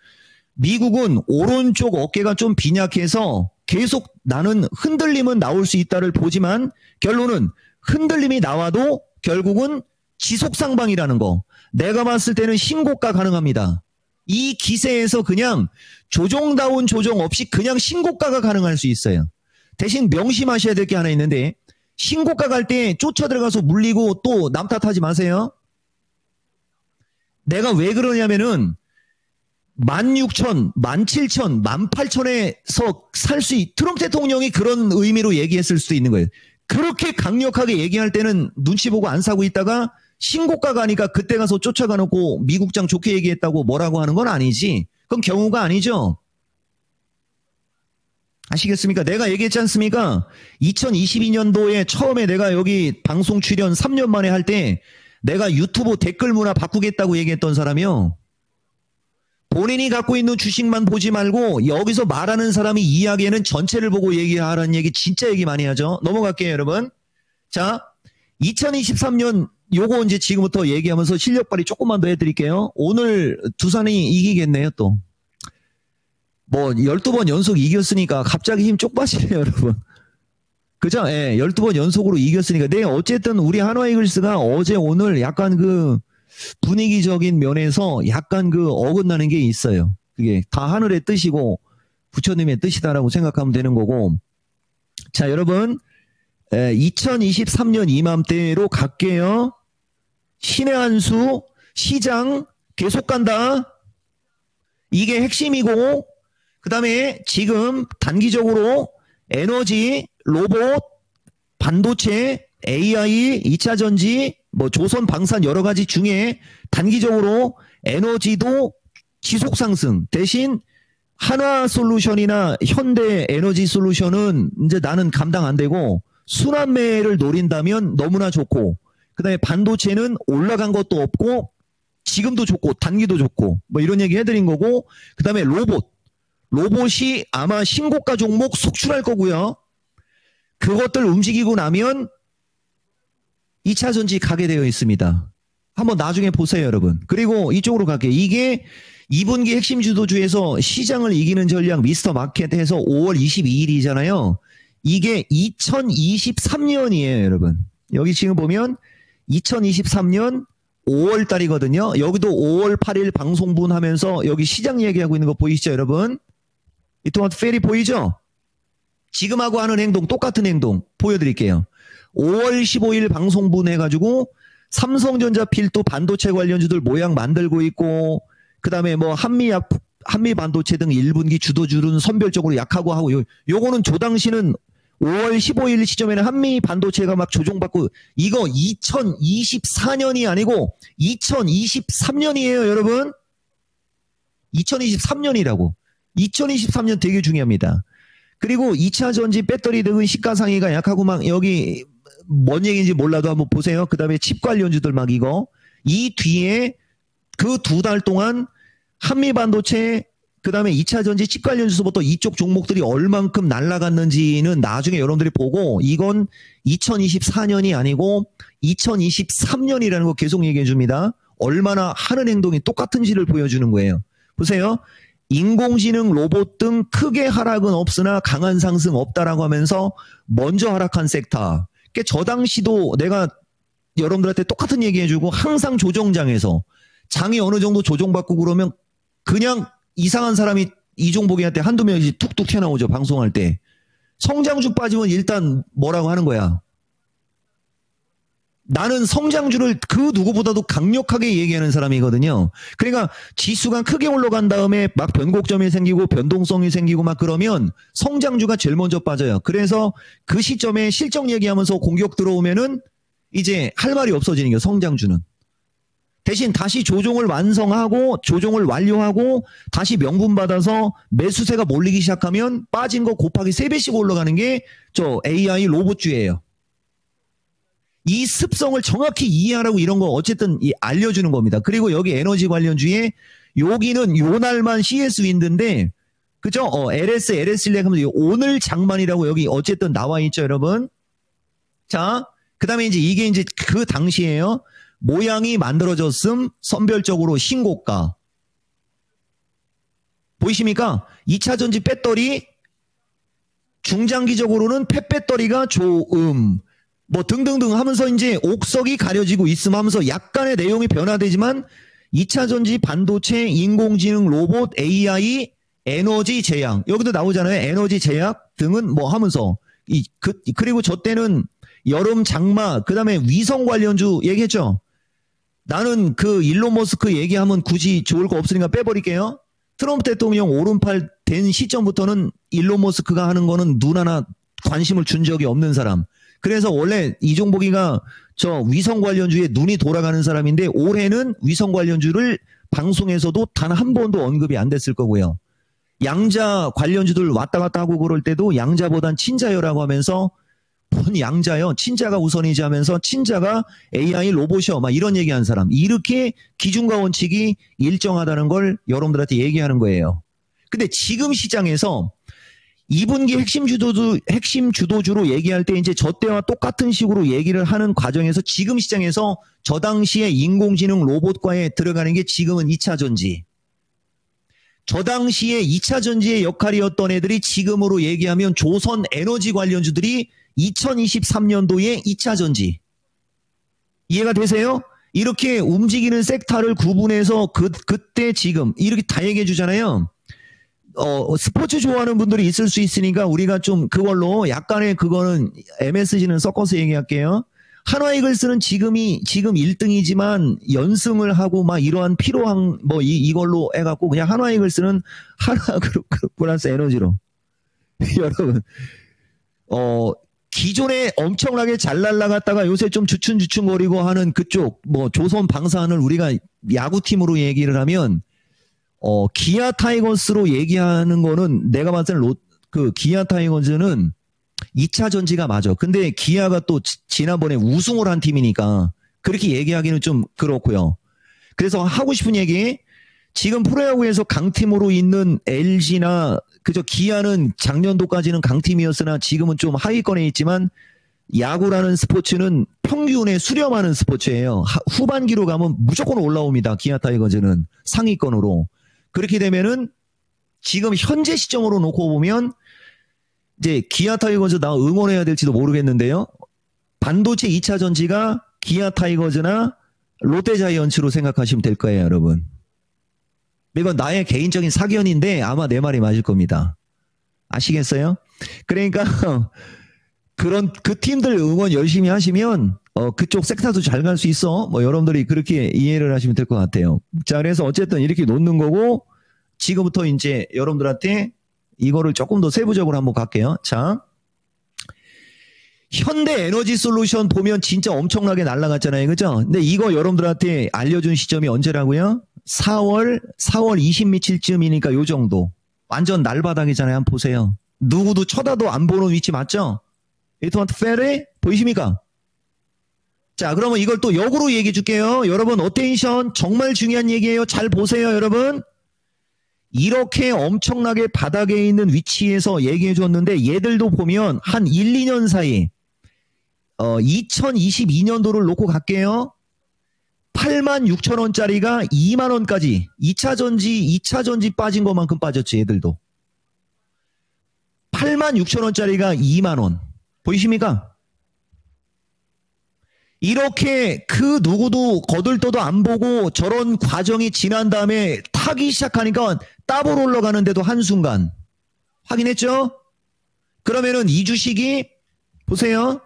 미국은 오른쪽 어깨가 좀 빈약해서 계속 나는 흔들림은 나올 수 있다를 보지만 결론은 흔들림이 나와도 결국은 지속상방이라는 거. 내가 봤을 때는 신고가 가능합니다. 이 기세에서 그냥 조정다운 조정 없이 그냥 신고가가 가능할 수 있어요. 대신 명심하셔야 될 게 하나 있는데 신고가 갈 때 쫓아 들어가서 물리고 또 남 탓하지 마세요. 내가 왜 그러냐면은 16,000, 17,000, 18,000에서 살 수 트럼프 대통령이 그런 의미로 얘기했을 수도 있는 거예요. 그렇게 강력하게 얘기할 때는 눈치 보고 안 사고 있다가 신고가 가니까 그때 가서 쫓아가 놓고 미국장 좋게 얘기했다고 뭐라고 하는 건 아니지. 그럼 경우가 아니죠. 아시겠습니까? 내가 얘기했지 않습니까? 2022년도에 처음에 내가 여기 방송 출연 3년 만에 할 때 내가 유튜브 댓글 문화 바꾸겠다고 얘기했던 사람이요. 본인이 갖고 있는 주식만 보지 말고 여기서 말하는 사람이 이야기에는 전체를 보고 얘기하라는 얘기 진짜 얘기 많이 하죠. 넘어갈게요, 여러분. 자, 2023년 요거 이제 지금부터 얘기하면서 실력 발휘 조금만 더 해드릴게요. 오늘 두산이 이기겠네요, 또. 뭐 12번 연속 이겼으니까 갑자기 힘 쪽 빠지네요, 여러분. 그죠? 예, 12번 연속으로 이겼으니까. 네, 어쨌든 우리 한화이글스가 어제 오늘 약간 그 분위기적인 면에서 약간 그 어긋나는 게 있어요. 그게 다 하늘의 뜻이고 부처님의 뜻이다라고 생각하면 되는 거고. 자, 여러분, 2023년 이맘때로 갈게요. 신의 한 수, 시장 계속 간다. 이게 핵심이고, 그 다음에 지금 단기적으로 에너지, 로봇, 반도체, AI, 2차 전지, 뭐 조선 방산 여러 가지 중에 단기적으로 에너지도 지속 상승. 대신 한화솔루션이나 현대에너지솔루션은 이제 나는 감당 안 되고 순환매를 노린다면 너무나 좋고, 그 다음에 반도체는 올라간 것도 없고 지금도 좋고 단기도 좋고 뭐 이런 얘기 해드린 거고, 그 다음에 로봇이 아마 신고가 종목 속출할 거고요. 그것들 움직이고 나면 2차 전지 가게 되어 있습니다. 한번 나중에 보세요, 여러분. 그리고 이쪽으로 갈게요. 이게 2분기 핵심 주도주에서 시장을 이기는 전략 미스터 마켓 해서 5월 22일이잖아요. 이게 2023년이에요, 여러분. 여기 지금 보면 2023년 5월 달이거든요. 여기도 5월 8일 방송분 하면서 여기 시장 얘기하고 있는 거 보이시죠, 여러분? 이 토마토 페리 보이죠? 지금하고 하는 행동, 똑같은 행동 보여드릴게요. 5월 15일 방송분 해가지고 삼성전자 필도 반도체 관련주들 모양 만들고 있고, 그 다음에 뭐 한미 반도체 등 1분기 주도주는 선별적으로 약하고 하고, 요거는 조 당시는 5월 15일 시점에는 한미 반도체가 막 조종받고, 이거 2024년이 아니고 2023년이에요, 여러분. 2023년이라고. 2023년 되게 중요합니다. 그리고 2차 전지 배터리 등은 시가상위가 약하고 막 여기 뭔 얘기인지 몰라도 한번 보세요. 그 다음에 칩 관련주들 막 이거. 이 뒤에 그 2달 동안 한미 반도체, 그 다음에 2차 전지 칩 관련주서부터 이쪽 종목들이 얼만큼 날아갔는지는 나중에 여러분들이 보고, 이건 2024년이 아니고 2023년이라는 거 계속 얘기해 줍니다. 얼마나 하는 행동이 똑같은지를 보여주는 거예요. 보세요. 인공지능, 로봇 등 크게 하락은 없으나 강한 상승 없다라고 하면서 먼저 하락한 섹터. 저 당시도 내가 여러분들한테 똑같은 얘기해주고, 항상 조정장에서 장이 어느 정도 조정받고 그러면 그냥 이상한 사람이 이종복이한테 한두 명씩 툭툭 튀어나오죠. 방송할 때. 성장주 빠지면 일단 뭐라고 하는 거야. 나는 성장주를 그 누구보다도 강력하게 얘기하는 사람이거든요. 그러니까 지수가 크게 올라간 다음에 막 변곡점이 생기고 변동성이 생기고 막 그러면 성장주가 제일 먼저 빠져요. 그래서 그 시점에 실적 얘기하면서 공격 들어오면은 이제 할 말이 없어지는 거예요, 성장주는. 대신 다시 조정을 완성하고 조정을 완료하고 다시 명분 받아서 매수세가 몰리기 시작하면 빠진 거 곱하기 3배씩 올라가는 게 저 AI 로봇주예요. 이 습성을 정확히 이해하라고 이런 거 어쨌든 알려주는 겁니다. 그리고 여기 에너지 관련주에 여기는 요 날만 CS 윈드인데, 그죠? LS, LS1 하면서 오늘 장만이라고 여기 어쨌든 나와 있죠, 여러분. 자, 그 다음에 이제 이게 이제 그 당시에요. 모양이 만들어졌음, 선별적으로 신고가. 보이십니까? 2차 전지 배터리, 중장기적으로는 폐배터리가 좋음. 뭐 등등등 하면서 이제 옥석이 가려지고 있음 하면서 약간의 내용이 변화되지만 2차 전지, 반도체, 인공지능, 로봇, AI, 에너지 제약 여기도 나오잖아요. 에너지 제약 등은 뭐 하면서 그리고 저 때는 여름 장마 그다음에 위성 관련주 얘기했죠. 나는 그 일론 머스크 얘기하면 굳이 좋을 거 없으니까 빼버릴게요. 트럼프 대통령 오른팔 된 시점부터는 일론 머스크가 하는 거는 눈 하나 관심을 준 적이 없는 사람. 그래서 원래 이종복이가 저 위성 관련주에 눈이 돌아가는 사람인데 올해는 위성 관련주를 방송에서도 단 한 번도 언급이 안 됐을 거고요. 양자 관련주들 왔다 갔다 하고 그럴 때도 양자보단 친자요라고 하면서 뭔 양자요? 친자가 우선이지 하면서 친자가 AI 로봇이요. 막 이런 얘기한 사람. 이렇게 기준과 원칙이 일정하다는 걸 여러분들한테 얘기하는 거예요. 근데 지금 시장에서 2분기 핵심 주도주로 얘기할 때 이제 저 때와 똑같은 식으로 얘기를 하는 과정에서 지금 시장에서 저 당시에 인공지능 로봇과에 들어가는 게 지금은 2차 전지. 저 당시에 2차 전지의 역할이었던 애들이 지금으로 얘기하면 조선 에너지 관련주들이 2023년도에 2차 전지. 이해가 되세요? 이렇게 움직이는 섹터를 구분해서 그때 지금 이렇게 다 얘기해 주잖아요. 스포츠 좋아하는 분들이 있을 수 있으니까 우리가 좀 그걸로 약간의 그거는 MSG는 섞어서 얘기할게요. 한화이글스는 지금 1등이지만 연승을 하고 막 이러한 필요한 뭐 이걸로 해갖고 그냥 한화이글스는 하나그룹 플러스 에너지로 여러분 기존에 엄청나게 잘 날라갔다가 요새 좀 주춤주춤거리고 하는 그쪽 뭐 조선 방사선을 우리가 야구팀으로 얘기를 하면 기아 타이거스로 얘기하는 거는 내가 봤을 때는 그 기아 타이거즈는 2차 전지가 맞아. 근데 기아가 또 지난번에 우승을 한 팀이니까 그렇게 얘기하기는 좀 그렇고요. 그래서 하고 싶은 얘기 지금 프로야구에서 강팀으로 있는 LG나 그저 기아는 작년도까지는 강팀이었으나 지금은 좀 하위권에 있지만 야구라는 스포츠는 평균에 수렴하는 스포츠예요. 후반기로 가면 무조건 올라옵니다. 기아 타이거즈는 상위권으로. 그렇게 되면은 지금 현재 시점으로 놓고 보면 이제 기아 타이거즈 나 응원해야 될지도 모르겠는데요. 반도체 2차 전지가 기아 타이거즈나 롯데 자이언츠로 생각하시면 될 거예요, 여러분. 이건 나의 개인적인 사견인데 아마 내 말이 맞을 겁니다. 아시겠어요? 그러니까 그 팀들 응원 열심히 하시면 그쪽 섹터도 잘 갈 수 있어. 뭐 여러분들이 그렇게 이해를 하시면 될 것 같아요. 자, 그래서 어쨌든 이렇게 놓는 거고 지금부터 이제 여러분들한테 이거를 조금 더 세부적으로 한번 갈게요. 자, 현대 에너지 솔루션 보면 진짜 엄청나게 날아갔잖아요. 그죠? 근데 이거 여러분들한테 알려준 시점이 언제라고요? 4월 20며칠쯤이니까 요 정도. 완전 날바닥이잖아요. 한번 보세요. 누구도 쳐다도 안 보는 위치 맞죠? 이토마트 페레 보이십니까? 자, 그러면 이걸 또 역으로 얘기해 줄게요. 여러분 어텐션 정말 중요한 얘기예요. 잘 보세요, 여러분. 이렇게 엄청나게 바닥에 있는 위치에서 얘기해 줬는데 얘들도 보면 한 1, 2년 사이 2022년도를 놓고 갈게요. 86,000원짜리가 2만원까지 2차 전지 빠진 것만큼 빠졌지 얘들도. 86,000원짜리가 2만원. 보이십니까? 이렇게 그 누구도 거들떠도 안 보고 저런 과정이 지난 다음에 타기 시작하니까 따블 올라가는데도 한순간 확인했죠? 그러면은 이 주식이 보세요.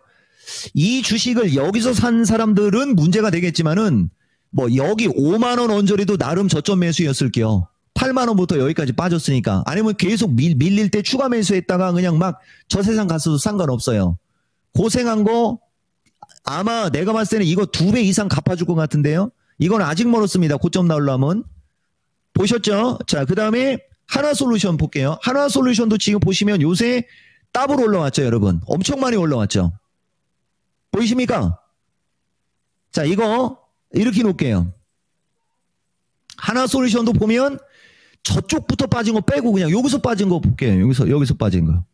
이 주식을 여기서 산 사람들은 문제가 되겠지만은 뭐 여기 5만원 언저리도 나름 저점 매수였을게요. 8만원부터 여기까지 빠졌으니까. 아니면 계속 밀릴 때 추가 매수했다가 그냥 막 저 세상 갔어도 상관없어요. 고생한 거 아마 내가 봤을 때는 이거 2배 이상 갚아줄 것 같은데요. 이건 아직 멀었습니다. 고점 나오려면. 보셨죠? 자, 그 다음에 하나솔루션 볼게요. 하나솔루션도 지금 보시면 요새 더블 올라왔죠, 여러분. 엄청 많이 올라왔죠. 보이십니까? 자, 이거 이렇게 놓을게요. 하나솔루션도 보면 저쪽부터 빠진 거 빼고 그냥 여기서 빠진 거 볼게요. 여기서 빠진 거.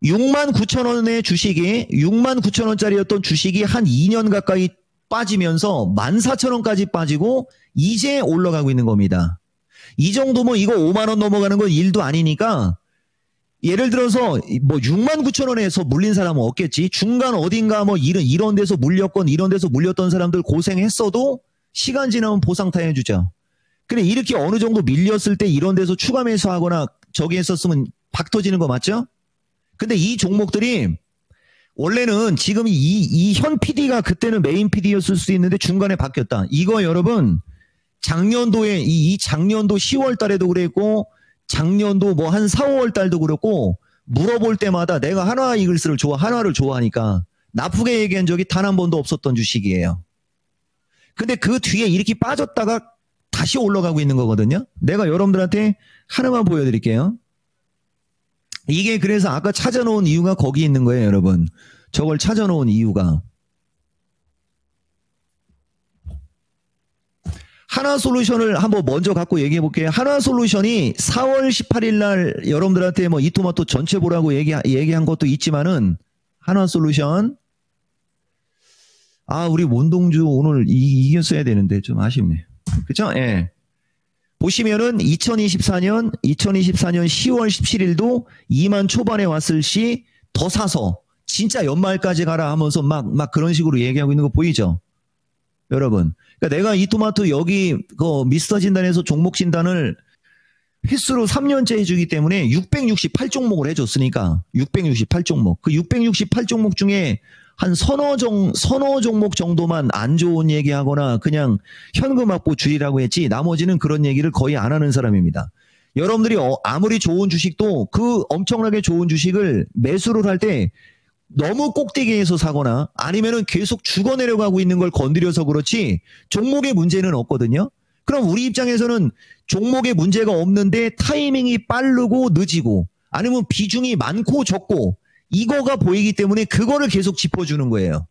69,000원의 주식이 69,000원짜리였던 주식이 한 2년 가까이 빠지면서 14,000원까지 빠지고 이제 올라가고 있는 겁니다. 이 정도면 이거 5만원 넘어가는 건 일도 아니니까 예를 들어서 뭐 6만 9천 원에서 물린 사람은 없겠지. 중간 어딘가 뭐 이런 데서 물렸건 이런 데서 물렸던 사람들 고생했어도 시간 지나면 보상 타해주죠. 그래 이렇게 어느 정도 밀렸을 때 이런 데서 추가 매수하거나 저기 했었으면 박 터지는 거 맞죠? 근데 이 종목들이 원래는 지금 이 현 PD가 그때는 메인 PD였을 수도 있는데 중간에 바뀌었다. 이거 여러분 작년도에 이 작년도 10월 달에도 그랬고 작년도 뭐 한 4, 5월 달도 그렇고 물어볼 때마다 내가 한화를 좋아하니까 나쁘게 얘기한 적이 단 한 번도 없었던 주식이에요. 근데 그 뒤에 이렇게 빠졌다가 다시 올라가고 있는 거거든요. 내가 여러분들한테 하나만 보여드릴게요. 이게 그래서 아까 찾아놓은 이유가 거기 있는 거예요, 여러분. 저걸 찾아놓은 이유가. 하나솔루션을 한번 먼저 갖고 얘기해 볼게요. 하나솔루션이 4월 18일 날 여러분들한테 뭐 이토마토 전체 보라고 얘기한 것도 있지만은 하나솔루션 우리 원동주 오늘 이겼어야 되는데 좀 아쉽네. 그쵸? 예. 보시면은 2024년 10월 17일도 2만 초반에 왔을 시 더 사서 진짜 연말까지 가라 하면서 막 그런 식으로 얘기하고 있는 거 보이죠? 여러분. 그러니까 내가 이토마토 여기 그 미스터 진단에서 종목 진단을 횟수로 3년째 해주기 때문에 668종목을 해줬으니까 668종목. 그 668종목 중에 한 서너 종목 정도만 안 좋은 얘기하거나 그냥 현금 확보 줄이라고 했지 나머지는 그런 얘기를 거의 안 하는 사람입니다. 여러분들이 아무리 좋은 주식도 그 엄청나게 좋은 주식을 매수를 할 때 너무 꼭대기에서 사거나 아니면은 계속 죽어 내려가고 있는 걸 건드려서 그렇지 종목의 문제는 없거든요. 그럼 우리 입장에서는 종목의 문제가 없는데 타이밍이 빠르고 늦이고 아니면 비중이 많고 적고 이거가 보이기 때문에 그거를 계속 짚어주는 거예요.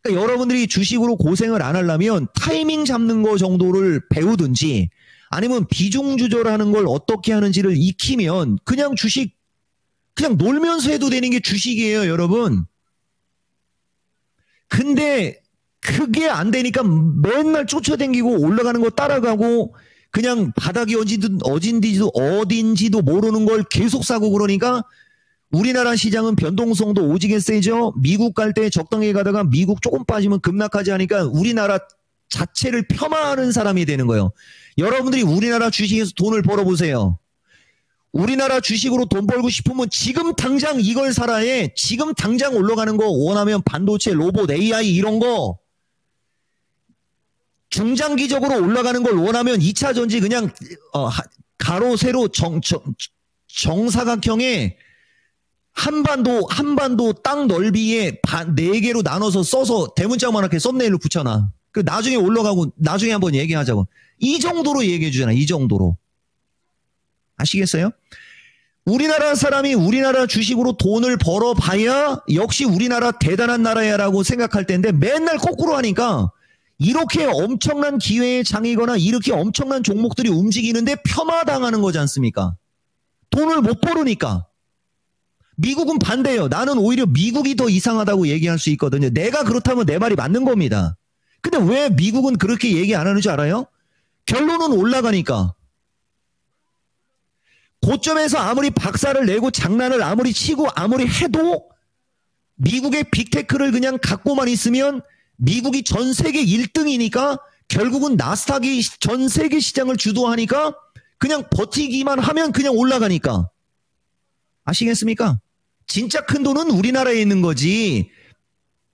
그러니까 여러분들이 주식으로 고생을 안 하려면 타이밍 잡는 거 정도를 배우든지 아니면 비중 조절하는 걸 어떻게 하는지를 익히면 그냥 주식 그냥 놀면서 해도 되는 게 주식이에요, 여러분. 근데 그게 안 되니까 맨날 쫓아다니고 올라가는 거 따라가고 그냥 바닥이 어딘지도 모르는 걸 계속 사고 그러니까 우리나라 시장은 변동성도 오지게 세죠. 미국 갈 때 적당히 가다가 미국 조금 빠지면 급락하지 하니까 우리나라 자체를 폄하하는 사람이 되는 거예요. 여러분들이 우리나라 주식에서 돈을 벌어보세요. 우리나라 주식으로 돈 벌고 싶으면 지금 당장 이걸 사라 해. 지금 당장 올라가는 거 원하면 반도체, 로봇, AI 이런 거 중장기적으로 올라가는 걸 원하면 2차 전지 그냥 가로 세로 정사각형에 한반도 땅 넓이에 4개로 나눠서 써서 대문짝만하게 썸네일로 붙여놔. 그 나중에 올라가고 나중에 한번 얘기하자고. 이 정도로 얘기해 주잖아. 이 정도로. 아시겠어요? 우리나라 사람이 우리나라 주식으로 돈을 벌어봐야 역시 우리나라 대단한 나라야라고 생각할 텐데 맨날 거꾸로 하니까 이렇게 엄청난 기회의 장이거나 이렇게 엄청난 종목들이 움직이는데 폄하당하는 거지 않습니까? 돈을 못 벌으니까. 미국은 반대예요. 나는 오히려 미국이 더 이상하다고 얘기할 수 있거든요. 내가 그렇다면 내 말이 맞는 겁니다. 근데 왜 미국은 그렇게 얘기 안 하는 줄 알아요? 결론은 올라가니까. 고점에서 아무리 박살을 내고 장난을 아무리 치고 아무리 해도 미국의 빅테크를 그냥 갖고만 있으면 미국이 전 세계 1등이니까 결국은 나스닥이 전 세계 시장을 주도하니까 그냥 버티기만 하면 그냥 올라가니까. 아시겠습니까? 진짜 큰 돈은 우리나라에 있는 거지.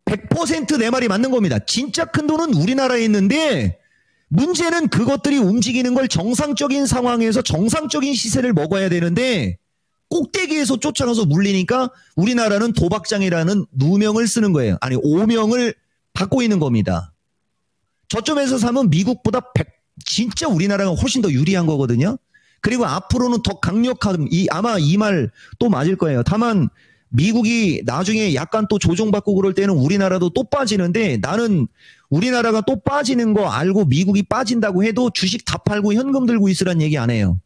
100% 내 말이 맞는 겁니다. 진짜 큰 돈은 우리나라에 있는데 문제는 그것들이 움직이는 걸 정상적인 상황에서 정상적인 시세를 먹어야 되는데 꼭대기에서 쫓아가서 물리니까 우리나라는 도박장이라는 누명을 쓰는 거예요. 아니 오명을 받고 있는 겁니다. 저점에서 사면 미국보다 진짜 우리나라가 훨씬 더 유리한 거거든요. 그리고 앞으로는 더 강력한 아마 이 말 또 맞을 거예요. 다만 미국이 나중에 약간 또 조정받고 그럴 때는 우리나라도 또 빠지는데 나는 우리나라가 또 빠지는 거 알고 미국이 빠진다고 해도 주식 다 팔고 현금 들고 있으란 얘기 안 해요.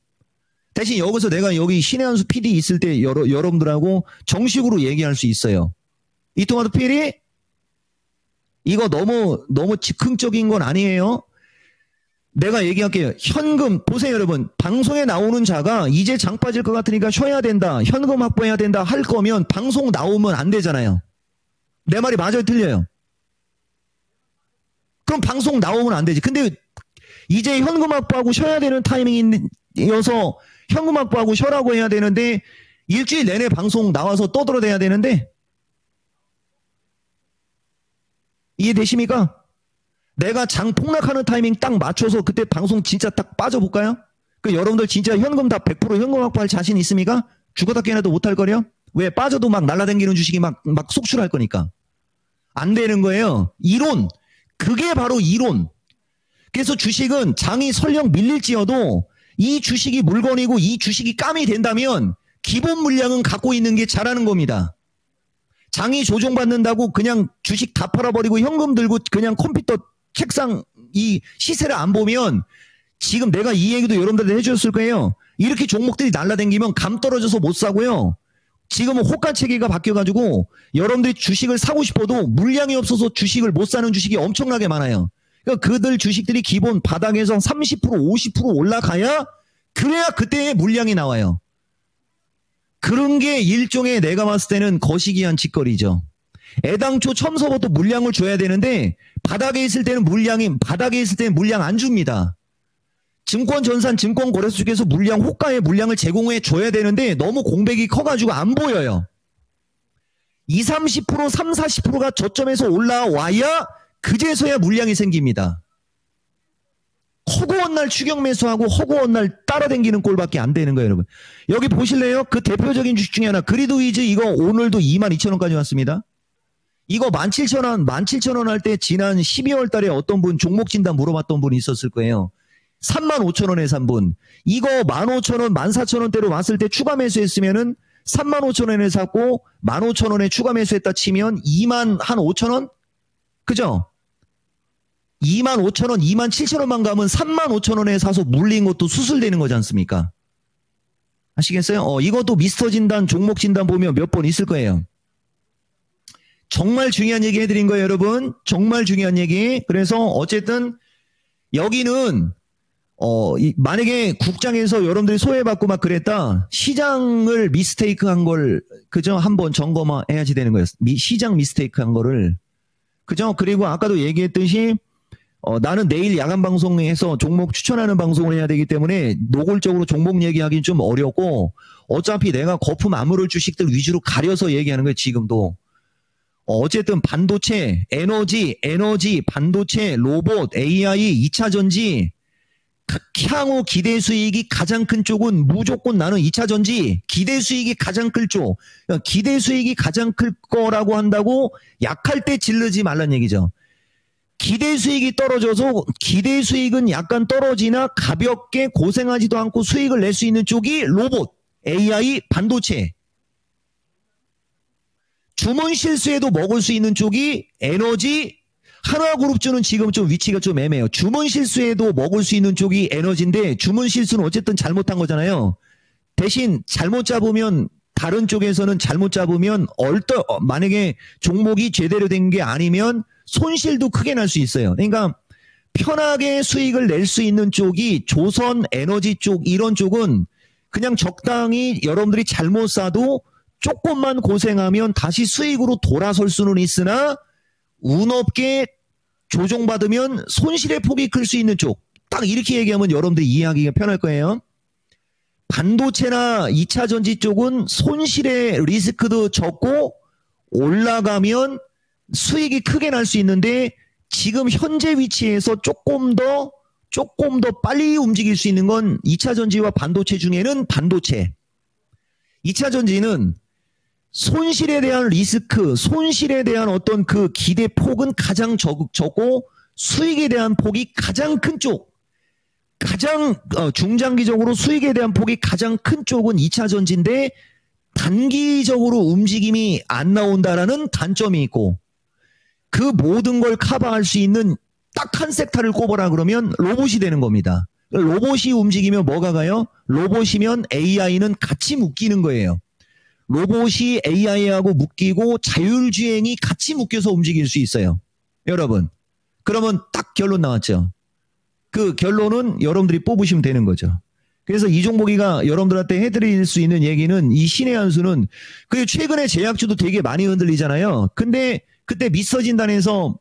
대신 여기서 내가 여기 신의 한수 PD 있을 때 여러분들하고 정식으로 얘기할 수 있어요. 이토마토 PD 이거 너무 즉흥적인 건 아니에요. 내가 얘기할게요. 현금 보세요 여러분. 방송에 나오는 자가 이제 장 빠질 것 같으니까 쉬어야 된다. 현금 확보해야 된다 할 거면 방송 나오면 안 되잖아요. 내 말이 맞아요 틀려요? 그럼 방송 나오면 안 되지. 근데 이제 현금 확보하고 쉬어야 되는 타이밍이어서 현금 확보하고 쉬라고 해야 되는데 일주일 내내 방송 나와서 떠들어대야 되는데 이해되십니까? 내가 장 폭락하는 타이밍 딱 맞춰서 그때 방송 진짜 딱 빠져볼까요? 그 여러분들 진짜 현금 다 100% 현금 확보할 자신 있습니까? 죽어다 깨나도 못할 거려? 왜? 빠져도 막 날라다니는 주식이 막 속출할 거니까. 안 되는 거예요. 이론. 그게 바로 이론. 그래서 주식은 장이 설령 밀릴지어도 이 주식이 물건이고 이 주식이 감이 된다면 기본 물량은 갖고 있는 게 잘하는 겁니다. 장이 조정받는다고 그냥 주식 다 팔아버리고 현금 들고 그냥 컴퓨터 책상 이 시세를 안 보면 지금 내가 이 얘기도 여러분들한테 해주셨을 거예요. 이렇게 종목들이 날라다니면 감 떨어져서 못 사고요. 지금은 호가 체계가 바뀌어가지고 여러분들이 주식을 사고 싶어도 물량이 없어서 주식을 못 사는 주식이 엄청나게 많아요. 그러니까 그들 주식들이 기본 바닥에서 30% 50% 올라가야 그래야 그때의 물량이 나와요. 그런 게 일종의 내가 봤을 때는 거시기한 짓거리죠. 애당초 처음서부터 물량을 줘야 되는데 바닥에 있을 때는 물량 안 줍니다. 증권 전산 증권 거래소 쪽에서 호가의 물량을 제공해 줘야 되는데 너무 공백이 커가지고 안 보여요. 20, 30%, 3, 40%가 저점에서 올라와야 그제서야 물량이 생깁니다. 허구한 날 추격 매수하고 허구한 날 따라다니는 꼴밖에 안 되는 거예요, 여러분. 여기 보실래요? 그 대표적인 주식 중에 하나 그리드위즈 이거 오늘도 22,000원까지 왔습니다. 이거 17,000원 할 때 지난 12월 달에 어떤 분 종목 진단 물어봤던 분이 있었을 거예요. 35,000원에 산 분. 이거 15,000원, 14,000원대로 왔을 때 추가 매수했으면은 35,000원에 샀고 15,000원에 추가 매수했다 치면 25,000원? 그죠? 25,000원, 27,000원만 가면 35,000원에 사서 물린 것도 수술되는 거지 않습니까? 아시겠어요? 이것도 미스터 진단, 종목 진단 보면 몇 번 있을 거예요. 정말 중요한 얘기 해드린 거예요, 여러분. 정말 중요한 얘기. 그래서 어쨌든 여기는 만약에 국장에서 여러분들이 소외받고 막 그랬다. 시장을 미스테이크 한 걸 그죠? 한번 점검해야지 되는 거예요. 시장 미스테이크 한 거를. 그죠? 그리고 아까도 얘기했듯이 나는 내일 야간 방송에서 종목 추천하는 방송을 해야 되기 때문에 노골적으로 종목 얘기하기는 좀 어렵고 어차피 내가 거품 안 물을 주식들 위주로 가려서 얘기하는 거예요. 지금도. 어쨌든 반도체, 에너지, 반도체, 로봇, AI, 2차전지 향후 기대 수익이 가장 큰 쪽은 무조건 나는 2차전지 기대 수익이 가장 클 쪽. 그러니까 기대 수익이 가장 클 거라고 한다고 약할 때 질르지 말란 얘기죠. 기대 수익이 떨어져서 기대 수익은 약간 떨어지나 가볍게 고생하지도 않고 수익을 낼 수 있는 쪽이 로봇, AI, 반도체. 주문 실수에도 먹을 수 있는 쪽이 에너지, 한화그룹주는 지금 좀 위치가 좀 애매해요. 주문 실수에도 먹을 수 있는 쪽이 에너지인데 주문 실수는 어쨌든 잘못한 거잖아요. 대신 잘못 잡으면 다른 쪽에서는 잘못 잡으면 만약에 종목이 제대로 된 게 아니면 손실도 크게 날 수 있어요. 그러니까 편하게 수익을 낼 수 있는 쪽이 조선 에너지 쪽 이런 쪽은 그냥 적당히 여러분들이 잘못 사도 조금만 고생하면 다시 수익으로 돌아설 수는 있으나 운 없게 조정받으면 손실의 폭이 클 수 있는 쪽. 딱 이렇게 얘기하면 여러분들이 이해하기가 편할 거예요. 반도체나 2차 전지 쪽은 손실의 리스크도 적고 올라가면 수익이 크게 날 수 있는데 지금 현재 위치에서 조금 더 빨리 움직일 수 있는 건 2차 전지와 반도체 중에는 반도체. 2차 전지는 손실에 대한 리스크, 손실에 대한 어떤 그 기대 폭은 가장 적고 수익에 대한 폭이 가장 큰 쪽. 가장 중장기적으로 수익에 대한 폭이 가장 큰 쪽은 2차 전지인데 단기적으로 움직임이 안 나온다라는 단점이 있고 그 모든 걸 커버할 수 있는 딱 한 섹터를 꼽아라 그러면 로봇이 되는 겁니다. 로봇이 움직이면 뭐가 가요? 로봇이면 AI는 같이 묶이는 거예요. 로봇이 AI하고 묶이고 자율주행이 같이 묶여서 움직일 수 있어요. 여러분. 그러면 딱 결론 나왔죠. 그 결론은 여러분들이 뽑으시면 되는 거죠. 그래서 이종복이가 여러분들한테 해드릴 수 있는 얘기는 이 신의 한 수는 그리고 최근에 제약주도 되게 많이 흔들리잖아요. 근데 그때 미스터진단에서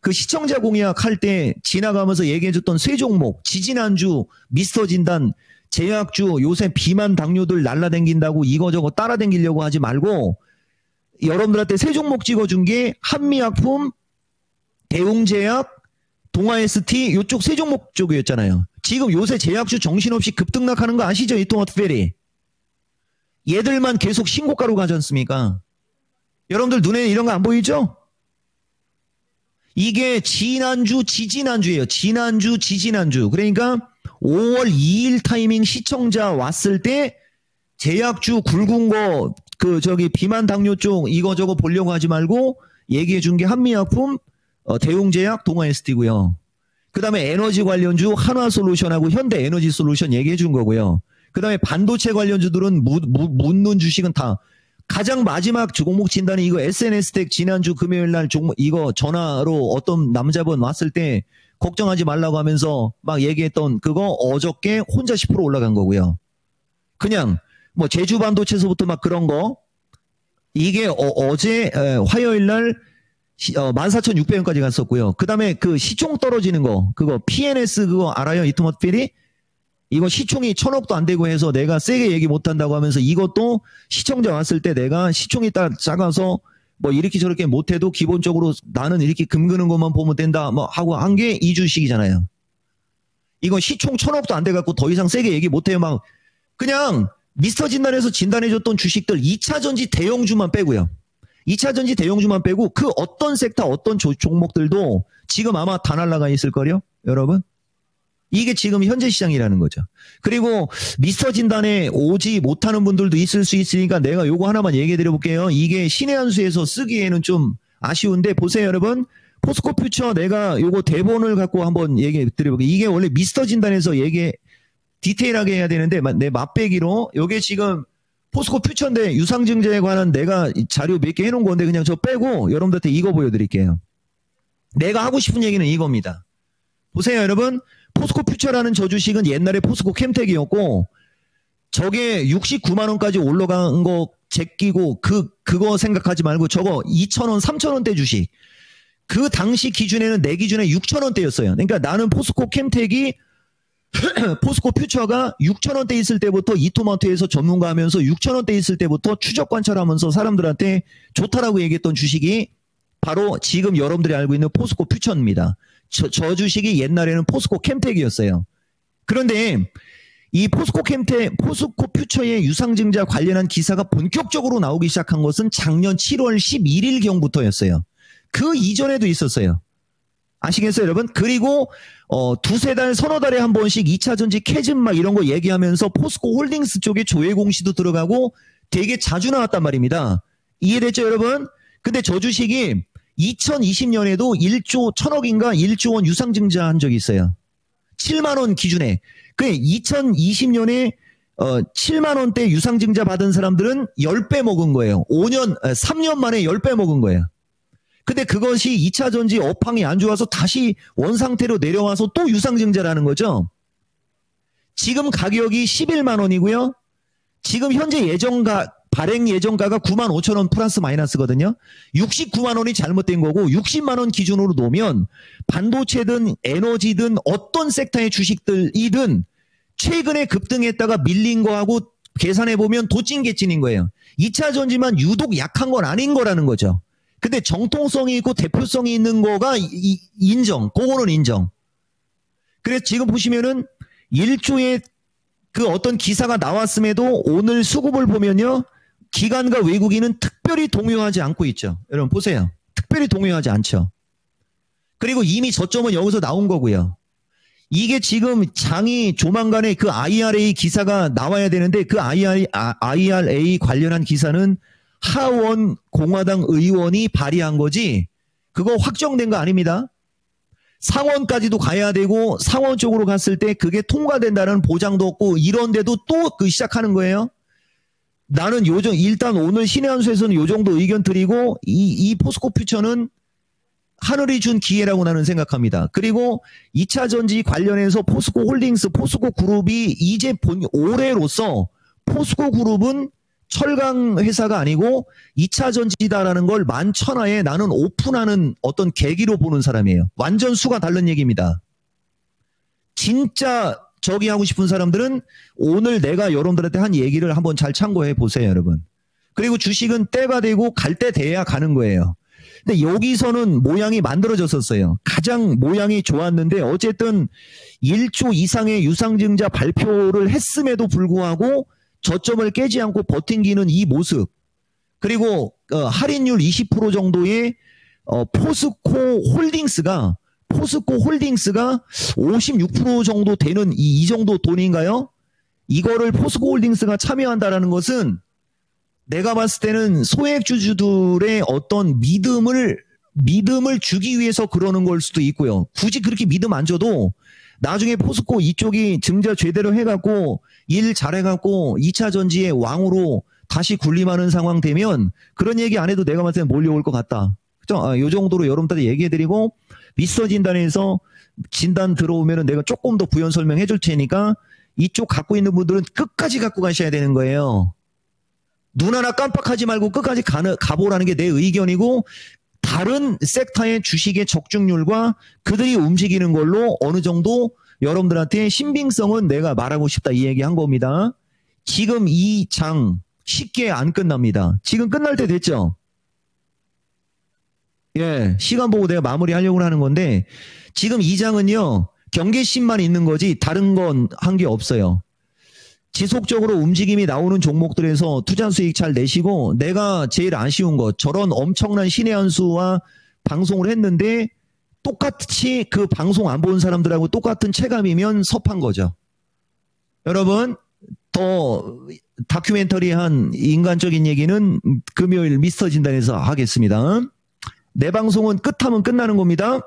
그 시청자 공약할 때 지나가면서 얘기해줬던 세 종목, 지지난주, 미스터진단, 제약주, 요새 비만 당뇨들 날라댕긴다고 이거저거 따라댕기려고 하지 말고 여러분들한테 세 종목 찍어준 게 한미약품, 대웅제약, 동아ST 요쪽 세 종목 쪽이었잖아요. 지금 요새 제약주 정신없이 급등락하는 거 아시죠? 이토마토페리. 얘들만 계속 신고가로 가지 않습니까? 여러분들 눈에 이런 거 안 보이죠? 이게 지난주, 지지난주예요. 지난주, 지지난주. 그러니까 5월 2일 타이밍 시청자 왔을 때 제약주 굵은 거, 비만 당뇨 쪽 이거저거 보려고 하지 말고 얘기해 준 게 한미약품, 대웅제약, 동아ST고요. 그 다음에 에너지 관련주 한화솔루션하고 현대에너지솔루션 얘기해 준 거고요. 그 다음에 반도체 관련주들은 묻는 주식은 다 가장 마지막 종목 진단이 이거 SNS텍 지난주 금요일 날 종목 이거 전화로 어떤 남자분 왔을 때 걱정하지 말라고 하면서 막 얘기했던 그거 어저께 혼자 10% 올라간 거고요. 그냥 뭐 제주 반도체에서부터 막 그런 거 이게 어제 화요일 날 14,600원까지 갔었고요. 그 다음에 그 시총 떨어지는 거 그거 PNS 그거 알아요? 이토마토필이? 이거 시총이 1,000억도 안 되고 해서 내가 세게 얘기 못한다고 하면서 이것도 시청자 왔을 때 내가 시총이 작아서 뭐 이렇게 저렇게 못해도 기본적으로 나는 이렇게 금그는 것만 보면 된다 뭐 하고 한 게 이 주식이잖아요. 이거 시총 1,000억도 안 돼갖고 더 이상 세게 얘기 못해요. 막 그냥 미스터 진단에서 진단해줬던 주식들 2차전지 대형주만 빼고요. 2차전지 대형주만 빼고 그 어떤 섹터 어떤 종목들도 지금 아마 다 날라가 있을걸요 여러분. 이게 지금 현재 시장이라는 거죠. 그리고 미스터 진단에 오지 못하는 분들도 있을 수 있으니까 내가 요거 하나만 얘기해 드려볼게요. 이게 신의 한 수에서 쓰기에는 좀 아쉬운데 보세요 여러분. 포스코 퓨처 내가 요거 대본을 갖고 한번 얘기해 드려볼게요. 이게 원래 미스터 진단에서 디테일하게 해야 되는데 내 맛배기로 요게 지금 포스코 퓨처인데 유상증자에 관한 내가 자료 몇 개 해놓은 건데 그냥 저 빼고 여러분들한테 이거 보여드릴게요. 내가 하고 싶은 얘기는 이겁니다. 보세요 여러분. 포스코 퓨처라는 저 주식은 옛날에 포스코 캠텍이었고 저게 69만 원까지 올라간 거 제끼고 그거 생각하지 말고 저거 2,000원 3,000원대 주식 그 당시 기준에는 내 기준에 6,000원대였어요. 그러니까 나는 포스코 캠텍이 포스코 퓨처가 6,000원대 있을 때부터 이토마토에서 전문가하면서 6,000원대 있을 때부터 추적 관찰하면서 사람들한테 좋다라고 얘기했던 주식이 바로 지금 여러분들이 알고 있는 포스코 퓨처입니다. 저 주식이 옛날에는 포스코 캠텍이었어요. 그런데 이 포스코 퓨처의 유상증자 관련한 기사가 본격적으로 나오기 시작한 것은 작년 7월 11일경부터였어요. 그 이전에도 있었어요. 아시겠어요 여러분? 그리고 두세 달 서너 달에 한 번씩 2차전지 캐즘 막 이런 거 얘기하면서 포스코 홀딩스 쪽에 조회 공시도 들어가고 되게 자주 나왔단 말입니다. 이해됐죠 여러분? 근데 저 주식이 2020년에도 1조 1,000억인가 1조 원 유상증자한 적이 있어요. 7만 원 기준에. 그 2020년에 7만 원대 유상증자 받은 사람들은 10배 먹은 거예요. 3년 만에 10배 먹은 거예요. 근데 그것이 2차 전지 업황이 안 좋아서 다시 원상태로 내려와서 또 유상증자라는 거죠. 지금 가격이 11만 원이고요. 지금 현재 발행 예정가가 9만 5천 원 플러스 마이너스거든요. 69만 원이 잘못된 거고 60만 원 기준으로 놓으면 반도체든 에너지든 어떤 섹터의 주식들이든 최근에 급등했다가 밀린 거하고 계산해보면 도찐개찐인 거예요. 2차 전지만 유독 약한 건 아닌 거라는 거죠. 근데 정통성이 있고 대표성이 있는 거가 그거는 인정. 그래서 지금 보시면은 1조의 그 어떤 기사가 나왔음에도 오늘 수급을 보면요. 기관과 외국인은 특별히 동요하지 않고 있죠. 여러분 보세요. 특별히 동요하지 않죠. 그리고 이미 저점은 여기서 나온 거고요. 이게 지금 장이 조만간에 그 IRA 기사가 나와야 되는데 그 IRA 관련한 기사는 하원 공화당 의원이 발의한 거지 그거 확정된 거 아닙니다. 상원까지도 가야 되고 상원 쪽으로 갔을 때 그게 통과된다는 보장도 없고 이런데도 또 시작하는 거예요. 나는 일단 오늘 신의 한 수에서는 요 정도 의견 드리고 이 포스코 퓨처는 하늘이 준 기회라고 나는 생각합니다. 그리고 2차 전지 관련해서 포스코 홀딩스, 포스코 그룹이 이제 올해로서 포스코 그룹은 철강 회사가 아니고 2차 전지다라는 걸 만천하에 나는 오픈하는 어떤 계기로 보는 사람이에요. 완전 수가 다른 얘기입니다. 진짜 저기 하고 싶은 사람들은 오늘 내가 여러분들한테 한 얘기를 한번 잘 참고해 보세요, 여러분. 그리고 주식은 때가 되고 갈 때 돼야 가는 거예요. 근데 여기서는 모양이 만들어졌었어요. 가장 모양이 좋았는데 어쨌든 1조 이상의 유상증자 발표를 했음에도 불구하고 저점을 깨지 않고 버틴기는 이 모습. 그리고 할인율 20% 정도의 포스코 홀딩스가 56% 정도 되는 이 정도 돈인가요? 이거를 포스코 홀딩스가 참여한다라는 것은 내가 봤을 때는 소액주주들의 어떤 믿음을 주기 위해서 그러는 걸 수도 있고요. 굳이 그렇게 믿음 안 줘도 나중에 포스코 이쪽이 증자 제대로 해갖고 일 잘해갖고 2차 전지의 왕으로 다시 군림하는 상황 되면 그런 얘기 안 해도 내가 봤을 때 몰려올 것 같다. 그죠? 이 정도로 여러분들한테 얘기해드리고 미스터 진단에서 진단 들어오면은 내가 조금 더 부연 설명해 줄 테니까 이쪽 갖고 있는 분들은 끝까지 갖고 가셔야 되는 거예요. 눈 하나 깜빡하지 말고 끝까지 가보라는 게 내 의견이고 다른 섹터의 주식의 적중률과 그들이 움직이는 걸로 어느 정도 여러분들한테 신빙성은 내가 말하고 싶다 이 얘기 한 겁니다. 지금 이 장 쉽게 안 끝납니다. 지금 끝날 때 됐죠? 예, 시간 보고 내가 마무리하려고 하는 건데 지금 이 장은요. 경계심만 있는 거지 다른 건 한 게 없어요. 지속적으로 움직임이 나오는 종목들에서 투자 수익 잘 내시고 내가 제일 아쉬운 것 저런 엄청난 신의 한 수와 방송을 했는데 똑같이 그 방송 안 본 사람들하고 똑같은 체감이면 섭한 거죠. 여러분 더 다큐멘터리한 인간적인 얘기는 금요일 미스터 진단에서 하겠습니다. 내 방송은 끝하면 끝나는 겁니다.